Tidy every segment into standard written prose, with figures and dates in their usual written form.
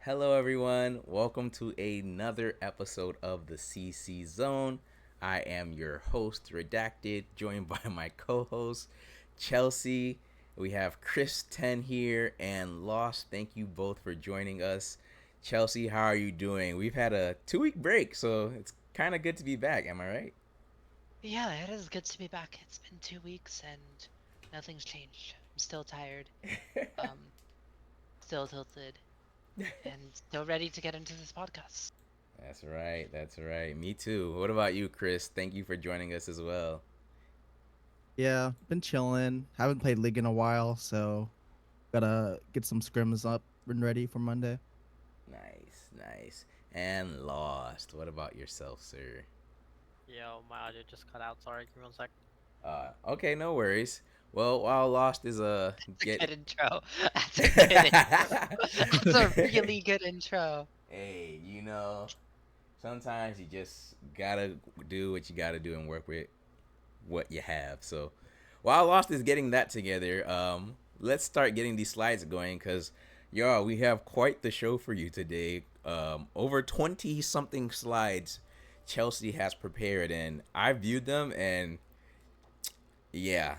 Hello, everyone. Welcome to another episode of the CCZone. I am your host, Redacted, joined by my co host, Chelsea. We have Chris 10 here and Lost. Thank you both for joining us. Chelsea, how are you doing? We've had a 2 week break, so it's kind of good to be back. Am I right? Yeah, it is good to be back. It's been 2 weeks and nothing's changed. I'm still tired, um, still tilted, and still ready to get into this podcast. That's right. That's right. Me too. What about you, Chris? Thank you for joining us as well. Yeah, been chilling. Haven't played League in a while, so gotta get some scrims up and ready for Monday. Nice, nice. And Lost. What about yourself, sir? Yo, my audio just cut out. Sorry, give me 1 sec. Okay, no worries. Well, while Lost is That's a get. good intro. That's a good intro. That's a really good intro. Hey, sometimes you just gotta do what you gotta do and work with what you have. So, while Lost is getting that together, let's start getting these slides going because, y'all, we have quite the show for you today. Over 20 something slides Chelsea has prepared, and I viewed them, and yeah,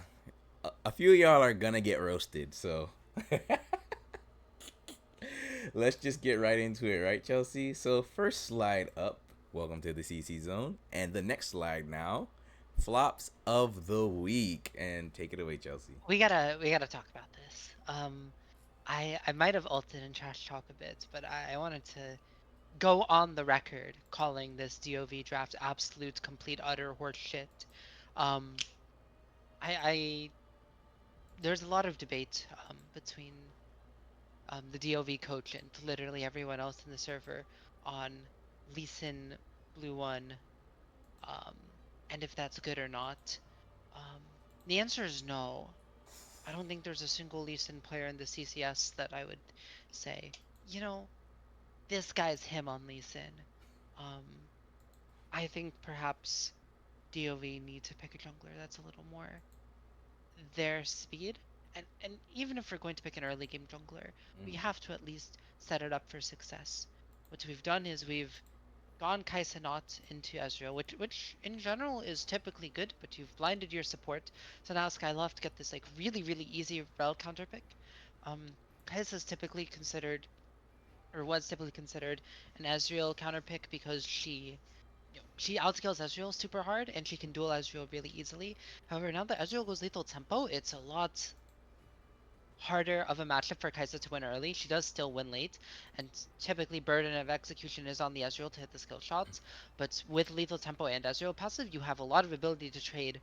a few of y'all are gonna get roasted. So let's just get right into it, right, Chelsea? So first slide up. Welcome to the CC Zone, and the next slide now, flops of the week, and take it away, Chelsea. We gotta talk about this. I might have ulted and trash talk a bit, but I wanted to go on the record calling this DOV draft absolute complete utter horse shit. Um, I there's a lot of debate between the DOV coach and literally everyone else in the server on Lee Sin Blue One, um, and if that's good or not. Um, the answer is no. I don't think there's a single Lee Sin player in the CCS that I would say, you know, this guy's him on Lee Sin. Um, I think perhaps DOV need to pick a jungler that's a little more their speed. And even if we're going to pick an early game jungler, we have to at least set it up for success. What we've done is we've gone Kai'Sa not into Ezreal, which in general is typically good, but you've blinded your support. So now Skyloft get this like really easy rel counter pick. Kai'Sa is typically considered or was typically considered an Ezreal counter pick because she outscales Ezreal super hard and she can duel Ezreal really easily. However, now that Ezreal goes lethal tempo, it's a lot harder of a matchup for Kai'Sa to win early. She does still win late, and typically burden of execution is on the Ezreal to hit the skill shots. But with lethal tempo and Ezreal passive, you have a lot of ability to trade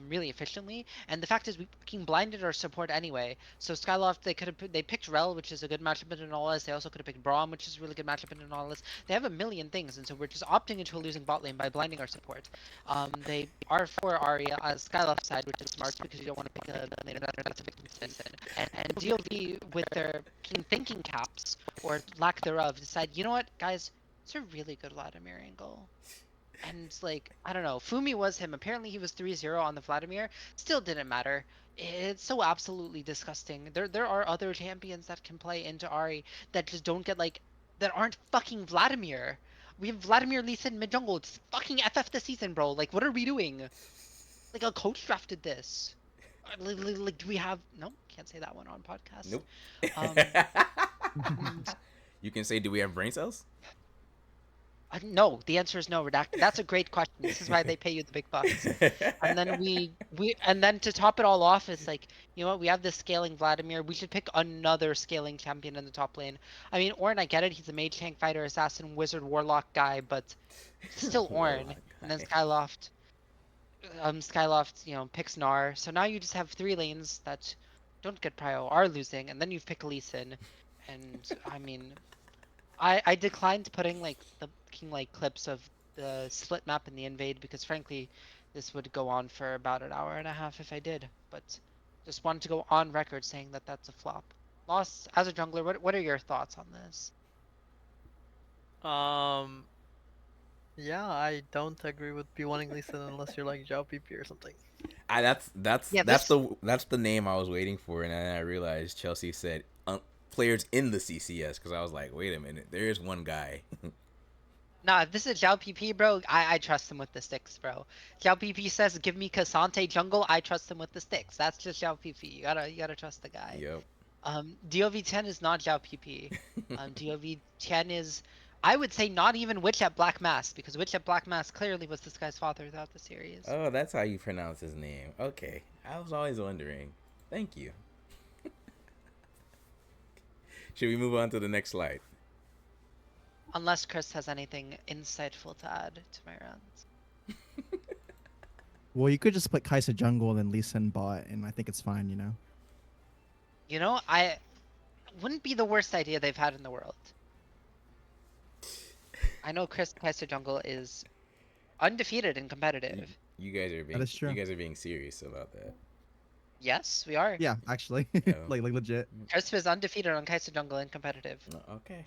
really efficiently. And the fact is, we fucking blinded our support anyway. So Skyloft, they picked Rel, which is a good matchup in Anolis. They also could have picked Braum, which is a really good matchup in Anolis. They have a million things, and so we're just opting into a losing bot lane by blinding our support. They are for Arya as Skyloft side, which is smart because you don't want to pick a laner that's a victim to. And DOV with their thinking caps or lack thereof decide, you know what, guys, it's a really good Vladimir angle. And like, I don't know, Fumi was him. Apparently he was 3-0 on the Vladimir. Still didn't matter. It's so absolutely disgusting. There are other champions that can play into Ari that just don't get like that aren't fucking Vladimir. We have Vladimir Lee Sin mid jungle. It's fucking FF this season, bro. Like, what are we doing? Like, a coach drafted this. Like, do we have? No, can't say that one on podcast. Nope. Um, and You can say, do we have brain cells? no, the answer is no, redacted. That's a great question. This is why they pay you the big bucks. And then and then to top it all off, it's like, you know what? We have this scaling Vladimir. We should pick another scaling champion in the top lane. I mean, Ornn, I get it. He's a mage, tank, fighter, assassin, wizard, warlock guy, but he's still Ornn. Warlock And then guy. Skyloft, picks Gnar. So now you just have three lanes that don't get prio, are losing, and then you've picked Lee Sin. And I mean, I declined putting like the king like clips of the split map in the invade because frankly, this would go on for about an hour and a half if I did. But just wanted to go on record saying that that's a flop. Lost as a jungler, what are your thoughts on this? Um, yeah, I don't agree with B1ing Lisa unless you're like Zhao PP or something. I that's that's Yeah, that's this the that's the name I was waiting for, and then I realized Chelsea said players in the CCS because I was like, wait a minute, there is one guy. Nah, if this is Zhao PP, bro, I trust him with the sticks, bro. Zhao PP says, "Give me Kasante jungle." I trust him with the sticks. That's just Zhao PP. You gotta trust the guy. Yep. DOV10 is not Zhao PP. DOV10 is, I would say, not even Witch at Black Mask, because Witch at Black Mask clearly was this guy's father throughout the series. Oh, that's how you pronounce his name. Okay, I was always wondering. Thank you. Should we move on to the next slide? Unless Chris has anything insightful to add to my rounds. Well, you could just put Kai'Sa jungle and then Lee Sin bot, and I think it's fine. You know. You know, I wouldn't be the worst idea they've had in the world. I know Chris Kai'Sa jungle is undefeated and competitive. You guys are being is true. you guys are being serious about that. Yes, we are. Yeah, actually, Yeah. like legit. Chris is undefeated on Kai'Sa jungle and competitive. Okay.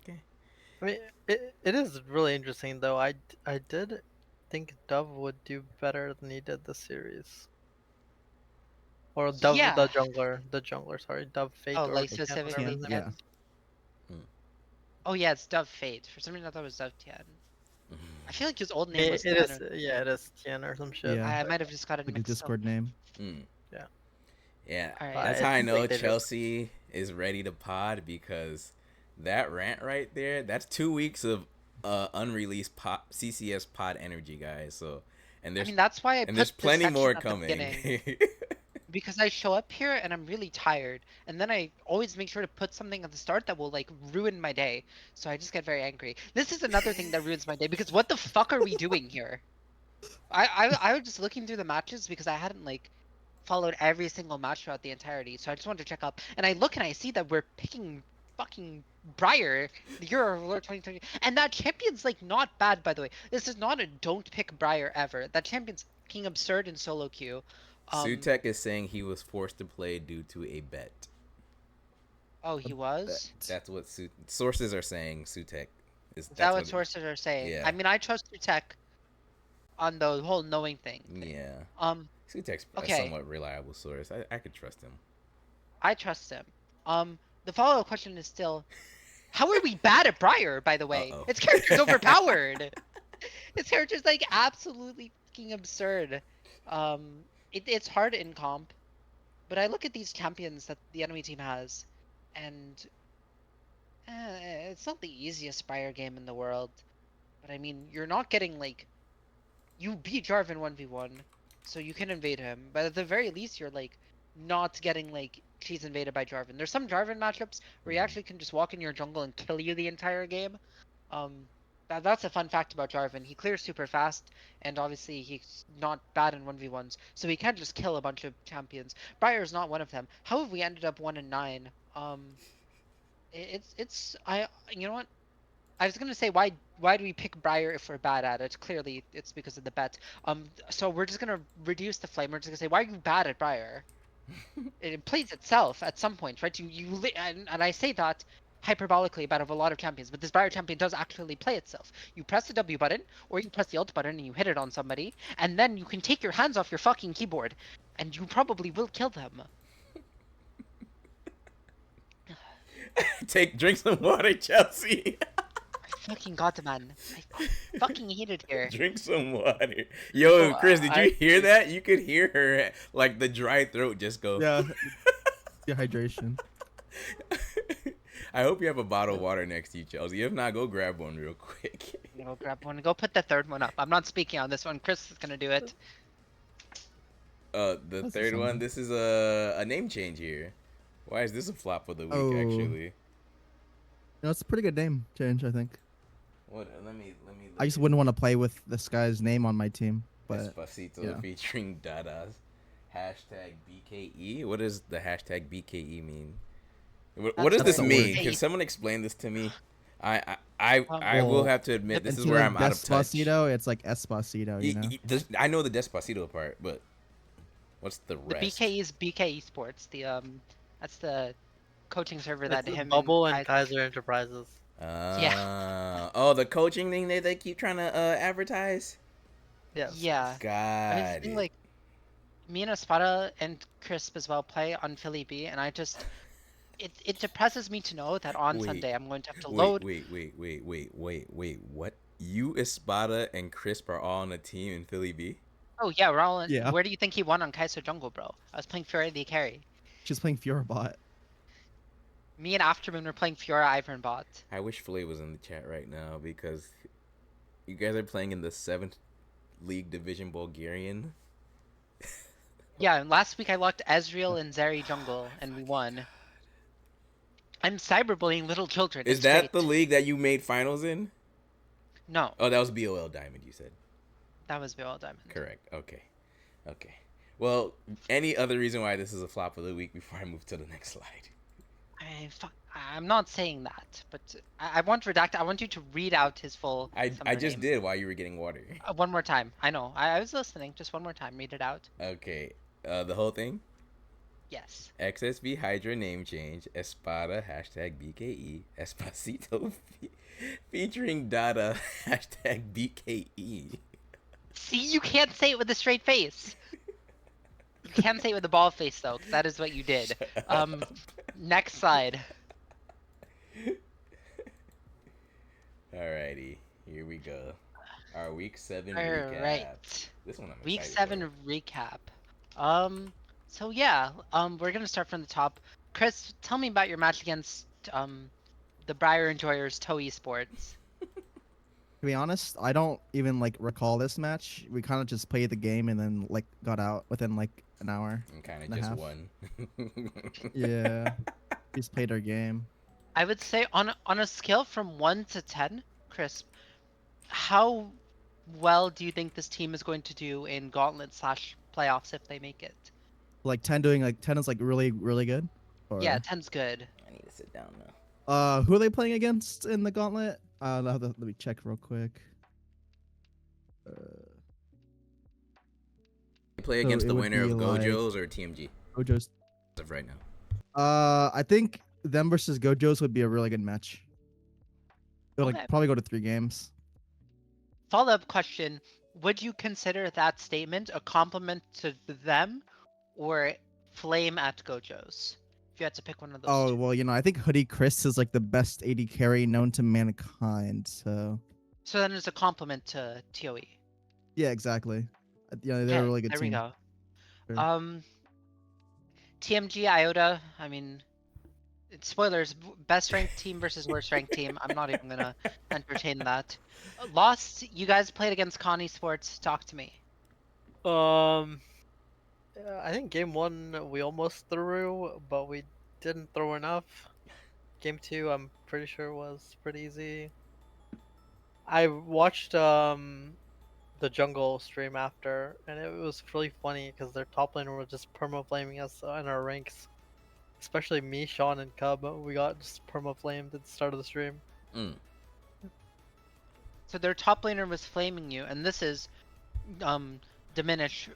Okay. I mean, it is really interesting though. I did think Dove would do better than he did this series. Or Dove Yeah. the jungler, sorry, Dove Fate Oh, or like Tian, specifically whatever his name yeah. is. Oh yeah, it's Dove Fate. For some reason I thought it was Dove Tian. I feel like his old name was It Tian. is, yeah, it is Tian or some shit. Yeah. I might have just got it Like a mixed Discord up. name. Yeah, Alright. that's It how I seems know like they just- Chelsea is ready to pod because that rant right there, that's 2 weeks of unreleased CCS pod energy, guys. So, and I there's mean, that's why I and put there's this plenty section more at the coming. beginning. Because I show up here and I'm really tired, and then I always make sure to put something at the start that will like ruin my day. So I just get very angry. This is another thing that ruins my day because what the fuck are we doing here? I was just looking through the matches because I hadn't like followed every single match throughout the entirety, so I just wanted to check up. And I look and I see that we're picking fucking Briar, the Euro Lord 2020, and that champion's like not bad, by the way. This is not a don't pick Briar ever. That champion's fucking absurd in solo queue. Sutek is saying he was forced to play due to a bet. Oh, he was? That's what sources are saying. Sutek Is that what sources are saying? Yeah. I mean, I trust Tech on the whole knowing thing. Yeah. Um, Sutek's a okay. somewhat reliable source. I could trust him. I trust him. The follow-up question is still, how are we bad at Briar, by the way? Uh-oh. Its character's overpowered. Its character's like absolutely fucking absurd. It's hard in comp, but I look at these champions that the enemy team has, and it's not the easiest Briar game in the world. But I mean, you're not getting like, you beat Jarvan 1v1, so you can invade him. But at the very least, you're like not getting like she's invaded by Jarvan. There's some Jarvan matchups where you actually can just walk in your jungle and kill you the entire game. That's a fun fact about Jarvan. He clears super fast, and obviously he's not bad in 1v1s, so he can't just kill a bunch of champions. Briar's not one of them. How have we ended up 1-9? You know what? I was gonna say why do we pick Briar if we're bad at it? Clearly it's because of the bet. So we're just gonna reduce the flame. We're just gonna say why are you bad at Briar? It plays itself at some point, right? And I say that hyperbolically about a lot of champions, but this Briar champion does actually play itself. You press the W button or you press the alt button and you hit it on somebody, and then you can take your hands off your fucking keyboard, and you probably will kill them. Drink some water, Chelsea. Fucking god, man. I fucking hate it here. Drink some water. Yo, Oh, Chris, did you hear that? You could hear her, like, the dry throat just go. Yeah. Dehydration. I hope you have a bottle of water next to you, Chelsea. If not, go grab one real quick. Go grab one. Go put the third one up. I'm not speaking on this one. Chris is gonna do it. The That's third one, something. this is a name change here. Why is this a flop of the week, Oh. actually? No, it's a pretty good name change, I think. What? Let me. I just wouldn't want to play with this guy's name on my team, but Despacito yeah. featuring Dadas. Hashtag BKE. What does the hashtag BKE mean? What does That's this a mean? word. Can someone explain this to me? I will Well, have to admit this is instead where of I'm out of touch. Despacito, it's like Espacito, you know? I know the Despacito part, but what's the The rest? BK is BK Esports. That's the coaching server that It's him Bubble and and Kaiser Enterprises. Oh, the coaching thing they keep trying to advertise. Yes. Yeah. God. I mean, the thing, like, me and Espada and Crisp as well play on Philly B, and it depresses me to know that on Wait, Sunday I'm going to have to wait, load. wait, wait, wait, wait, wait, wait. What? You, Espada, and Crisp are all on a team in Philly B? Oh yeah, we're all in. Yeah, Where do you think he won on Kaiser Jungle, bro? I was playing Fiora the carry. she's playing Fiorabot. Me and Aftermoon were playing Fiora Ivern bot. I wish Flay was in the chat right now because you guys are playing in the 7th League Division Bulgarian. Yeah, and last week I locked Ezreal and Zeri jungle and we won. I'm cyberbullying little children. Is It's that the great. league that you made finals in? No, Oh, that was BOL Diamond, you said. that was Viol Diamond. Correct. Okay. Okay. Well, any other reason why this is a flop of the week before I move to the next slide? I'm not saying that, but I want to redact. I want you to read out his full I summoner just name. did while you were getting water. One more time. I know. I was listening. Just one more time. Read it out. Okay. The whole thing? Yes. XSV Hydra name change, Espada, hashtag BKE, Espacito featuring Dada, hashtag BKE. See, you can't say it with a straight face. You can say it with a bald face though, 'cause that is what you did. Next slide. Alrighty, here we go. Our week 7 All recap. right. This one I'm Week excited 7 recap. So yeah, we're gonna start from the top. Chris, tell me about your match against the Briar Enjoyers Toe Sports. To be honest, I don't even like recall this match. We kind of just played the game and then like got out within like an hour. And kind of and a just half. won. Yeah, we just played our game. I would say on a scale from 1 to 10, Chris, how well do you think this team is going to do in Gauntlet / playoffs if they make it? Like 10 doing like 10 is like really good. Or Yeah, 10's good. I need to sit down now. who are they playing against in the gauntlet? Let me check real quick. You play So against it the would winner of be like- Gojo's or TMG Gojo's. as of right now. I think them versus Gojo's would be a really good match. They'll Okay. like probably go to 3 games. Follow-up question, would you consider that statement a compliment to them or flame at Gojo's? If you had to pick one of those Oh two. well, I think Hoodie Chris is like the best AD carry known to mankind. So So then it's a compliment to TOE. yeah, exactly. Yeah, they're Okay, a really good there team. we go. Sure. TMG Iota, I mean, spoilers, best ranked team versus worst ranked team. I'm not even gonna entertain that. Lost, you guys played against Connie Sports. Talk to me. I think game 1 we almost threw, but we didn't throw enough. Game 2 I'm pretty sure was pretty easy. I watched the jungle stream after, and it was really funny because their top laner was just perma flaming us in our ranks. Especially me, Sean, and Cub. We got just perma flamed at the start of the stream. So their top laner was flaming you, and this is Diminish,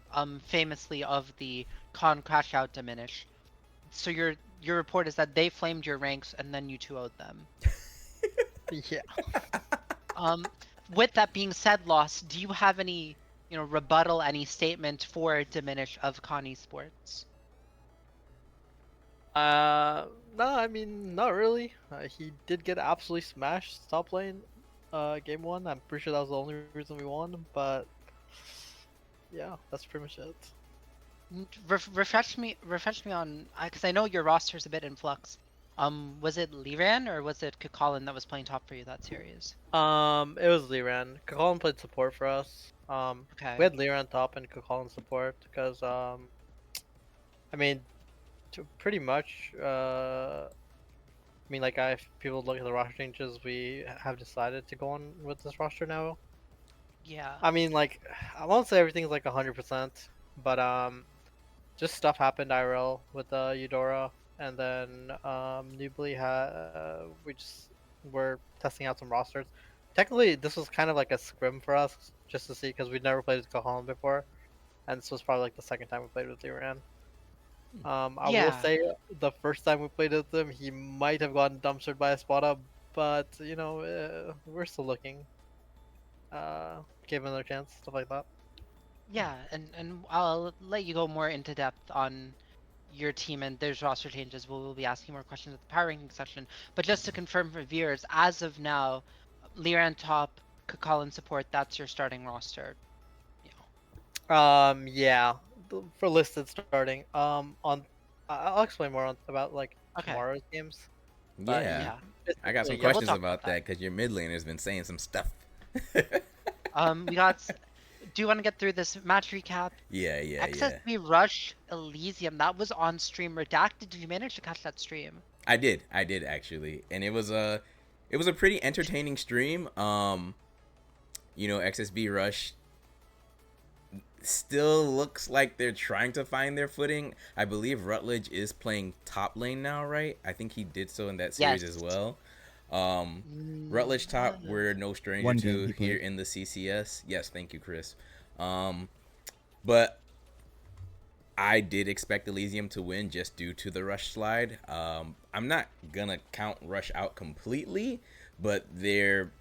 famously of the Con Crash Out Diminish. So your report is that they flamed your ranks and then you 2-0'd them. Yeah. With that being said, Lost, do you have any, rebuttal, any statement for Diminish of Connie Sports? No, I mean, not really. He did get absolutely smashed top lane, game 1. I'm pretty sure that was the only reason we won, but yeah, that's pretty much it. Refresh me on, because I know your roster's a bit in flux. Was it Liran or was it Kakalin that was playing top for you that series? It was Liran. Kakalin played support for us. Okay. We had Liran top and Kakalin support because, I mean, pretty much, like, if people look at the roster changes, we have decided to go on with this roster now. Yeah. I mean, like, I won't say everything's like 100%, but just stuff happened IRL with Eudora, and then Nubly we just were testing out some rosters. Technically, this was kind of like a scrim for us, just to see, because we'd never played with Kahalan before, and this was probably like the second time we played with Liran. I will say the first time we played with him, he might have gotten dumpstered by a Spada, but we're still looking. Give him another chance, stuff like that. Yeah, and I'll let you go more into depth on your team and there's roster changes, we'll be asking more questions at the power ranking session. But just to confirm for viewers, as of now, Liran top, Kakalin support, that's your starting roster. You know. Yeah, for listed starting. I'll explain more about like Okay. tomorrow's games, but Yeah, Yeah. I got some basically, Yeah, yeah. we'll questions talk about about that. that because your mid laner's been saying some stuff. We got. Do you want to get through this match recap? Yeah. XSB Rush Elysium, that was on stream. Redacted, did you manage to catch that stream? I did actually, and it was a pretty entertaining stream. XSB Rush still looks like they're trying to find their footing. I believe Rutledge is playing top lane now, right? I think he did so in that series as Yes. well. Rutledge top, we're no stranger One game to he here played. in the CCS. Yes, thank you, Chris. But I did expect Elysium to win just due to the Rush slide. I'm not gonna count Rush out completely, but their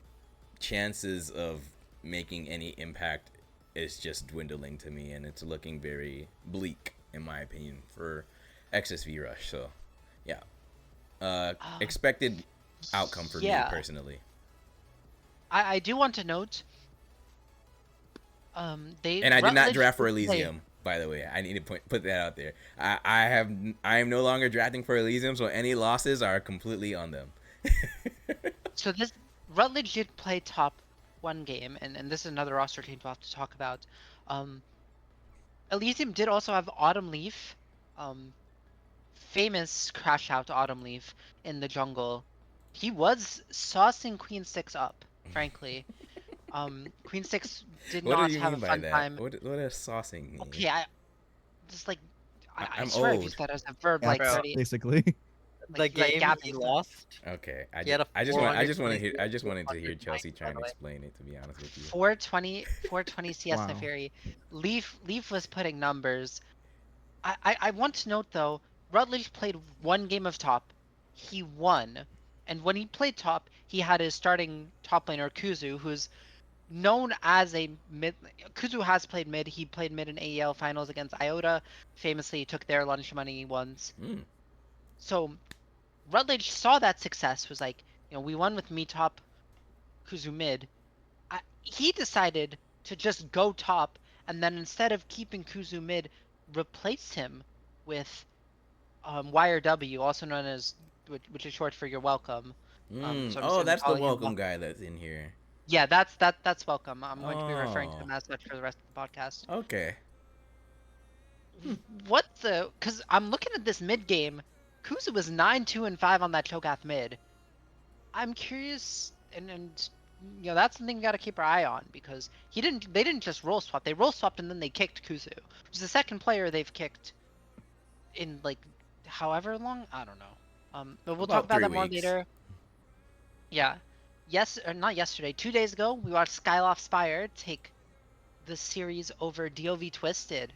chances of making any impact is just dwindling to me, and it's looking very bleak in my opinion for XSV Rush. So, yeah, expected outcome for me Yeah. personally. I do want to note, And I did not Rutledge draft for did play. Elysium, by the way. I need to put that out there. I am no longer drafting for Elysium, so any losses are completely on them. So this Rutledge did play top one game, and this is another roster change we'll have to talk about. Um, Elysium did also have Autumn Leaf, um, famous crash out Autumn Leaf in the jungle. He was saucing Queen Six up, frankly. Queen Six did What do not you have a mean by fun that? time. What does saucing mean? Okay, I just like I I'm swear I've used old. that as a verb like Gaps, Bro, 30. basically. the Like game he Gabby. lost, Okay, he had a I just want to 420 hear Chelsea 290, by trying the to way. explain it. To be honest with you. 420 CS Wow. Fury. Leaf was putting numbers. I want to note though, Rutledge played one game of top. He won. And when he played top, he had his starting top laner Kuzu, who's known as a mid. Kuzu has played mid. He played mid in AEL finals against Iota. Famously took their lunch money once. Mm. So Rutledge saw that success. Was like, we won with me top, Kuzu mid. He decided to just go top, and then instead of keeping Kuzu mid, replace him with YRW, also known as, which is short for "You're welcome." So I'm Oh, assuming that's the calling him. welcome guy that's in here. Yeah, that's welcome. I'm going to be referring to Oh, him as such for the rest of the podcast. okay. What the? Because I'm looking at this mid game. Kuzu was 9-2-5 on that Cho'Gath mid. I'm curious, and that's something we got to keep our eye on because they didn't just roll swap. They roll swapped and then they kicked Kuzu, which is the second player they've kicked in like however long. I don't know. But we'll talk About about three that more weeks. later. Yeah. Yes, or not yesterday. 2 days ago, we watched Skyloft Spire take the series over DOV Twisted.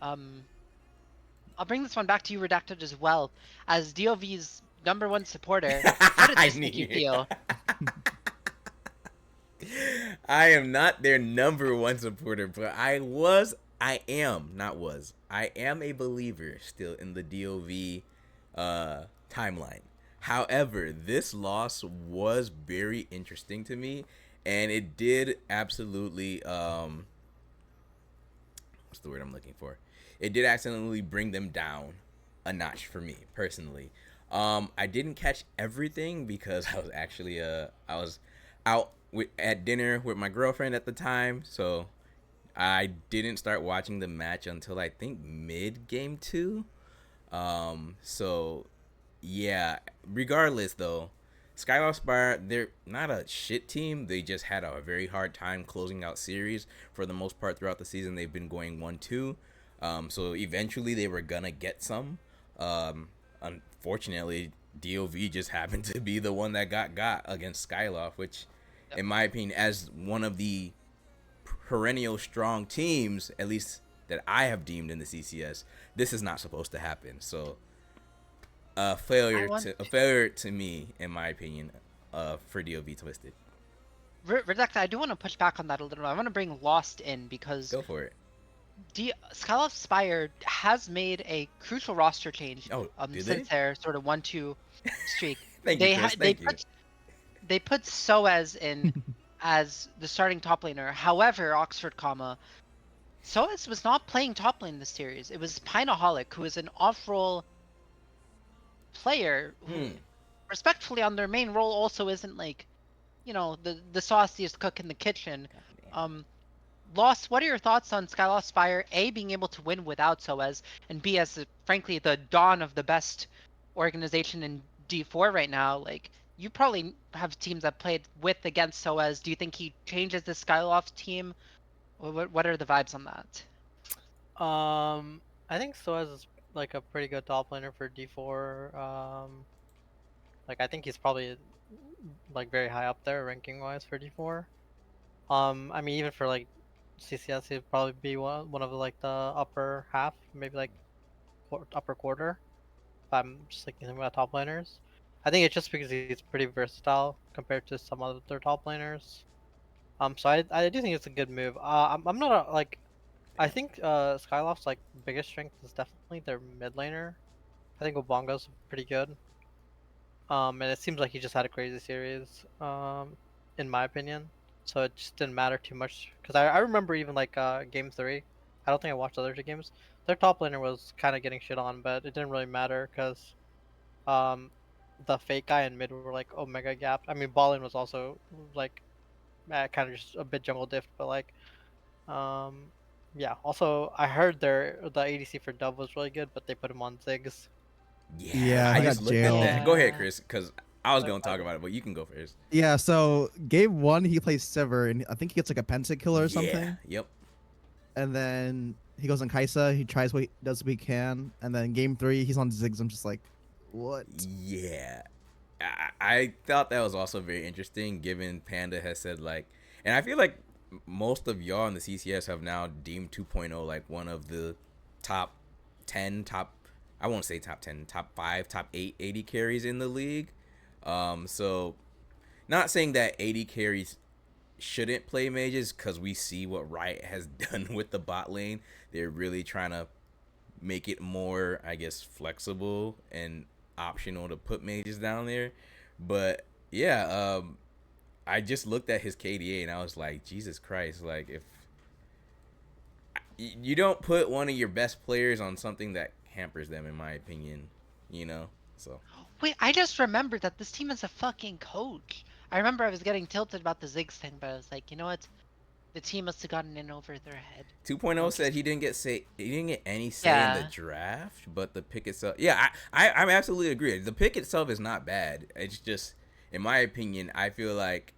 I'll bring this one back to you, Redacted, as well. As DOV's #1 supporter, how did I this make you knew. feel? I am not their #1 supporter, but I am a believer still in the DOV timeline. However, this loss was very interesting to me, and it did absolutely what's the word I'm looking for? It did accidentally bring them down a notch for me personally. I didn't catch everything because I was actually I was out at dinner with my girlfriend at the time, so I didn't start watching the match until I think mid game 2. So yeah, regardless though, Skylar Spire, they're not a shit team. They just had a very hard time closing out series for the most part throughout the season. They've been going 1-2. So eventually they were gonna get some. Unfortunately, DOV just happened to be the one that got against Skyloft, which, in my opinion, as one of the perennial strong teams, at least that I have deemed in the CCS, this is not supposed to happen. So a failure to me, in my opinion, for DOV Twisted. Redacted, I do want to push back on that a little bit. I want to bring Lost in because Go for it. Skyloft Spire has made a crucial roster change Oh, did since they? their sort of 1-2 streak. Thank you, Chris. They Thank you. put Soaz in as the starting top laner. However, Oxford, Soaz was not playing top lane this series. It was Pineaholic, who is an off-role player who, Hmm. respectfully, on their main role also isn't like, the sauciest cook in the kitchen. Um, Lost, what are your thoughts on Skyloft Spire, A, being able to win without Soaz, and B, as frankly the dawn of the best organization in D4 right now? Like, you probably have teams that played with against Soaz. Do you think he changes the Skyloft team? What are the vibes on that? I think Soaz is like a pretty good top laner for D4. Like I think he's probably like very high up there ranking wise for D4. I mean even for like CCS, he'd probably be one of like the upper half, maybe like upper quarter. If I'm just like thinking about top laners. I think it's just because he's pretty versatile compared to some other top laners. So I do think it's a good move. I'm not like I think Skyloft's like biggest strength is definitely their mid laner. I think Obongo's pretty good. And it seems like he just had a crazy series. In my opinion. So it just didn't matter too much because I remember even like game three. I don't think I watched the other two games. Their top laner was kind of getting shit on, but it didn't really matter because um the fake guy in mid were like omega gapped. I mean, Ballin was also like kind of just a bit jungle diff, but like um yeah. Also, I heard the ADC for Dove was really good, but they put him on Ziggs. Yeah, Yeah, I he just got looked at jailed. that. Go ahead, Yeah. Chris, because I was Like, gonna talk about it, but you can go first. Yeah, so game one he plays Sever, and I think he gets like a pentakill or Yeah. something. Yep. And then he goes on Kaisa. He tries what he does what he can, and then game three he's on Ziggs. I'm just like, what? Yeah. I thought that was also very interesting, given Panda has said like, and I feel like most of y'all in the CCS have now deemed 2.0 like one of the top 10, I won't say top 10, top 5, top 8 AD carries in the league. So not saying that AD carries shouldn't play mages, because we see what Riot has done with the bot lane. They're really trying to make it more, I guess, flexible and optional to put mages down there. But yeah, I just looked at his KDA and I was like, Jesus Christ, like if you don't put one of your best players on something that hampers them, in my opinion, you know. So Wait, I just remembered that this team has a fucking coach. I remember I was getting tilted about the Ziggs thing, but I was like, you know what? The team must have gotten in over their head. 2.0 said Just, he didn't get any say in the yeah. draft, but the pick itself, yeah, I'm absolutely agree. The pick itself is not bad. It's just, in my opinion, I feel like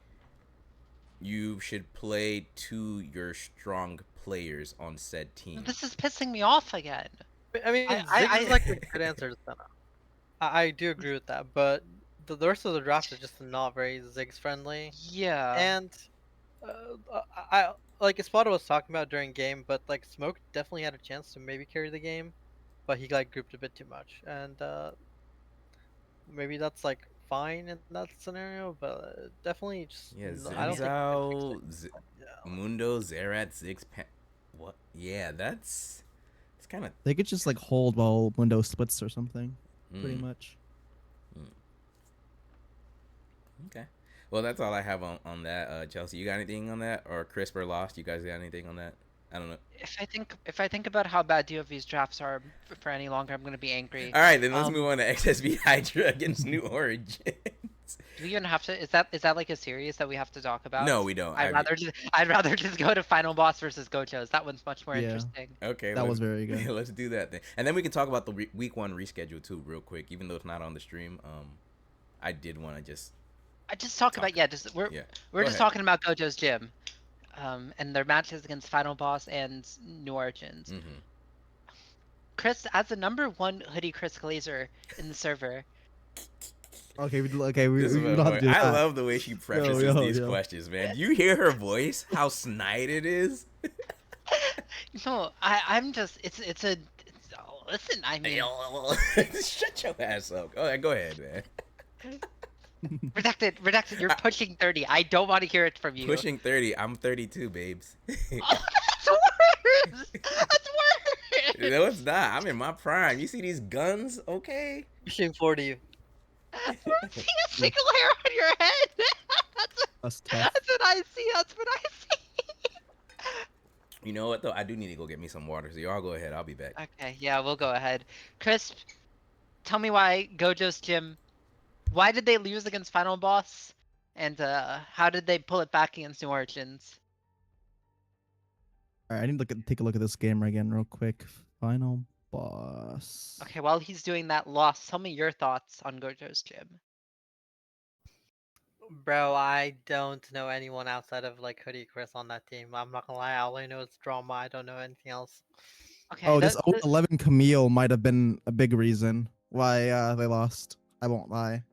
you should play to your strong players on said team. This is pissing me off again. I mean, Ziggs is like a good answer to Senna. I do agree with that, but the rest of the draft is just not very Ziggs friendly. Yeah. And I like Espada was talking about during game, but like Smoke definitely had a chance to maybe carry the game, but he like grouped a bit too much, and maybe that's like fine in that scenario, but definitely just Yeah, I don't think you can fix it. Zenzel, Yeah. Mundo, Zerat, Ziggs, what? Yeah, that's it's kind of They could just like hold while window splits or something, pretty much. okay. Well, that's all I have on that. Chelsea, you got anything on that? Or Crisp or Lost, you guys got anything on that? I don't know. If I think about how bad DOV's drafts are for any longer, I'm gonna be angry. All right, then let's move on to XSB Hydra against New Origins. Do we even have to? Is that like a series that we have to talk about? No, we don't. I'd rather just go to Final Boss versus Gochos. That one's much more Yeah. interesting. Okay, That was very good. Let's do that then, and then we can talk about the week one reschedule too, real quick. Even though it's not on the stream, I did want to just I just talk about yeah. we're Go just ahead. talking about Gojo's gym, and their matches against Final Boss and New Origins. Mm-hmm. Chris, as the number one hoodie Chris Glazer in the server, Okay, we don't This is have my to boy. do that. I love the way she prefaces yo, these yo. questions, man. Do you hear her voice? How snide it is. no, I'm just listen. I mean, Shut your ass up. Go ahead, man. redacted. You're pushing 30. I don't want to hear it from you. Pushing 30. I'm 32, babes. Oh, that's worse. That's No, it's not. I'm in my prime. You see these guns? Okay. Pushing 40. We're seeing a single hair on your head. That's tough. That's what I see. That's what I see. You know what though? I do need to go get me some water. So y'all go ahead. I'll be back. Okay, yeah, we'll go ahead. Crisp, tell me why Gojo's gym. Why did they lose against Final Boss? And how did they pull it back against New Origins? All right, I need to take a look at this game again real quick. Final boss. Okay, while he's doing that loss, tell me your thoughts on Gojo's gym. Bro, I don't know anyone outside of like Hoodie Chris on that team. I'm not gonna lie, I only know it's drama. I don't know anything else. Okay, Oh, this 11 Camille might have been a big reason why they lost. I won't lie.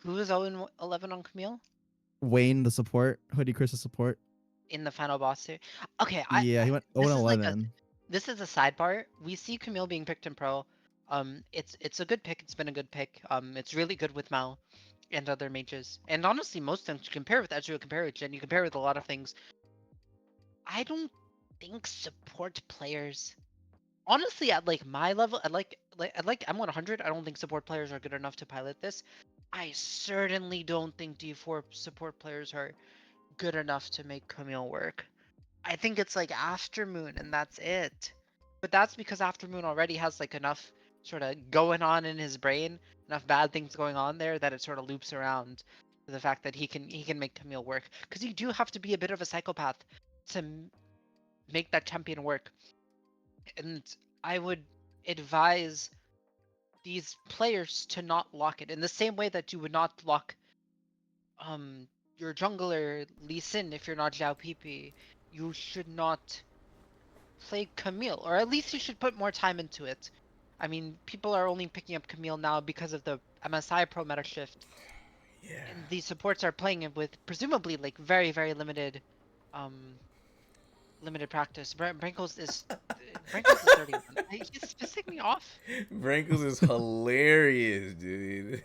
who is 0-11 on Camille Wayne, the support, Hoodie Chris's support. in the Final Boss here? Okay, Yeah, he went this 0 is like 11. this is a sidebar. We see Camille being picked in pro. It's a good pick. It's been a good pick. It's really good with Mao and other mages. And honestly, most things you compare with Ezreal, compare with Jhin, you compare with a lot of things. I don't think support players. Honestly, at like my level, at like I'm 100. I don't think support players are good enough to pilot this. I certainly don't think D4 support players are good enough to make Camille work. I think it's like Aftermoon and that's it. But that's because Aftermoon already has like enough sort of going on in his brain, enough bad things going on there that it sort of loops around to the fact that he can make Camille work. Because you do have to be a bit of a psychopath to make that champion work. And I would advise these players to not lock it in the same way that you would not lock your jungler Lee Sin if you're not Zhao Pipi. You should not play Camille, or at least you should put more time into it. I mean, people are only picking up Camille now because of the MSI Pro meta shift, Yeah. and these supports are playing it with presumably like very very limited, limited practice. Brinkles is 31. He's pissing me off. Brinkles is hilarious, dude.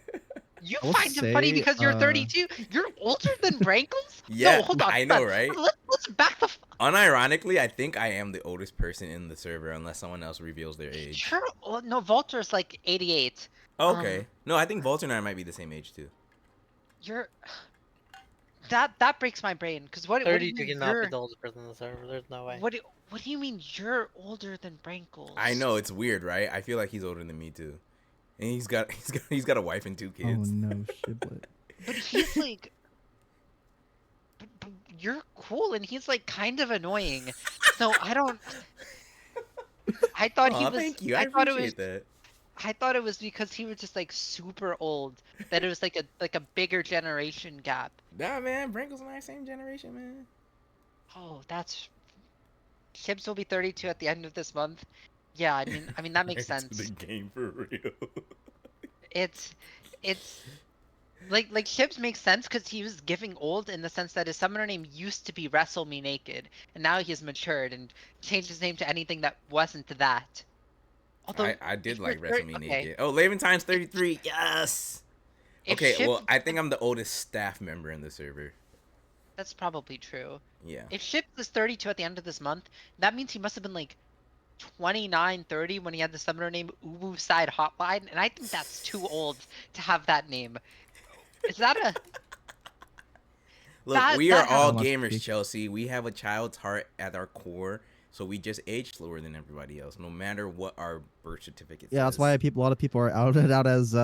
You I will find him funny say, because you're 32. You're older than Brankles? Yeah, No, hold on. I hold know, on. right? Let's back the. Unironically, I think I am the oldest person in the server unless someone else reveals their age. Sure. Well, no, Volter's like 88. Okay. No, I think Volter and I might be the same age too. You're. That breaks my brain. Cause what do you 32 mean cannot be you're? the oldest person in the server. There's no way. What do you mean you're older than Brankles? I know it's weird, right? I feel like he's older than me too, and he's got a wife and 2 Oh kids. no, shiblet. But he's like. But you're cool, and he's like kind of annoying. So I don't. I thought he Aw, was. thank you. I thought it was. appreciate that. I thought it was because he was just like super old. That it was like a bigger generation gap. Nah, man, Brinkles and I same generation, man. Oh, that's. Ships will be 32 at the end of this month. Yeah, I mean that makes Into sense. the game for real. It's like Ships makes sense because he was giving old in the sense that his summoner name used to be Wrestle Me Naked, and now he's matured and changed his name to anything that wasn't that. Although I did if like you're Wrestle Me okay, Naked. Oh, Leventine's 33. Yes. if Okay, Ships- well, I think I'm the oldest staff member in the server. that's probably true. Yeah. If Ships is 32 at the end of this month, that means he must have been like 29, 30 when he had the summoner name Uwu Side Hotline, and I think that's too old to have that name. Is that a Look, we are all That- gamers, Chelsea. We have a child's heart at our core, so we just age slower than everybody else, no matter what our birth certificate Yeah, that's says. why a lot of people are outed out as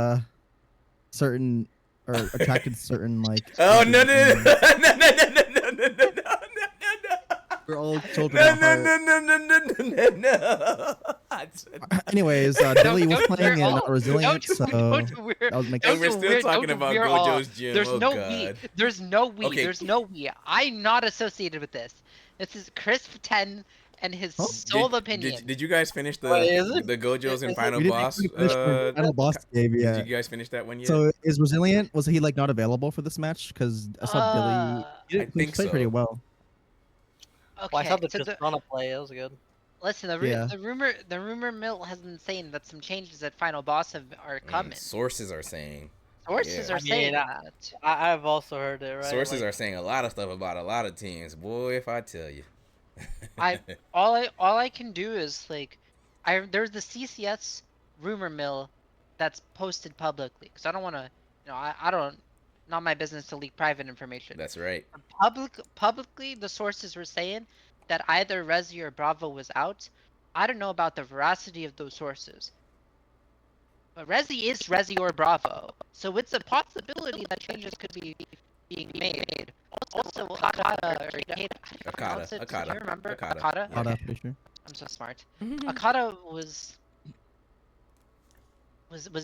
certain or attracted to certain like. Oh species no no no and no no no no no no no no! we're all children No at no heart. no no no no no no! Anyways, Dilly was playing and not resilient, so that was making And we're still talking about Gojo's gym. There's Oh no god. we. There's no we. Okay. There's no we. I'm not associated with this. This is Crisp 10 and his sole opinion. Did you guys finish the Wait, is it- Gojos and is it- final We didn't boss? actually finish the final boss game Did yet. you guys finish that one yet? So is resilient? Was he like not available for this match? Because I saw Dilly. He I did think play pretty so. well. Okay, Well, I saw the so Tristana play. It was good. listen, Yeah. the rumor mill has been saying that some changes at final boss are coming. Sources are saying. Sources yeah. are I mean, saying that. I've also heard it. Right. Sources like, are saying a lot of stuff about a lot of teams. Boy, if I tell you. All I can do is like, there's the CCS rumor mill that's posted publicly because I don't want to, I don't, not my business to leak private information. That's right. Publicly, the sources were saying that either Resi or Bravo was out. I don't know about the veracity of those sources, but Resi is Resi or Bravo, so it's a possibility that changes could be being made. Also, Akata, or Akata, how do you pronounce it? Do you remember? Akata. Akata? Yeah. Okay, Pretty sure. I'm so smart. Akata was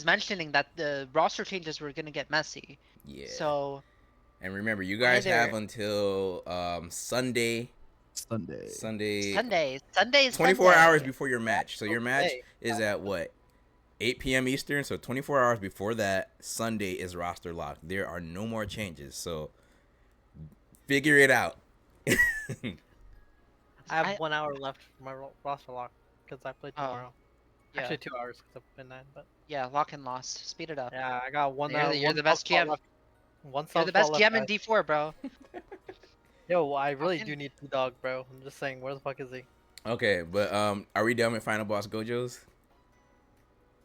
mentioning that the roster changes were gonna get messy. Yeah. So And remember, you guys either have until Sunday. Sunday. Sunday is 24 hours Sunday. before your match. So your match Okay. is at what? 8 p.m. Eastern. So 24 hours before that, Sunday is roster locked. There are no more changes. So figure it out. I have 1 hour left for my roster lock because I play Oh, tomorrow. yeah, Actually, 2 hours because I've been 9. But yeah, lock and lost. Speed it up. yeah, I got one. You're the Sub best spot GM. left. One You're sub the spot best left, GM in guys. D4, bro. Yo, I really in. do need T-Dog, bro. I'm just saying, where the fuck is he? Okay, but are we done with Final Boss Gojos?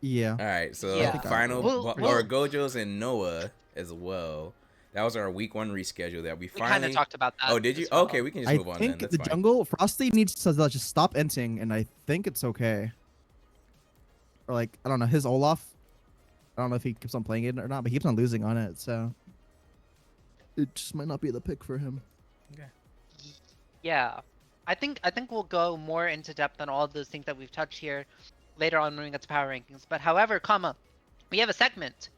Yeah. All right, so Yeah. I think Final We'll- or Gojos and Noah as well. That was our week 1 reschedule that we We kind finally. of talked about that. Oh, did you? as well. Okay, we can just I move on then. think That's the fine. jungle Frosty needs to just stop inting, and I think it's okay. Or like I don't know his Olaf. I don't know if he keeps on playing it or not, but he keeps on losing on it, so it just might not be the pick for him. Yeah, I think we'll go more into depth on all of those things that we've touched here later on when we get to power rankings. But however, we have a segment,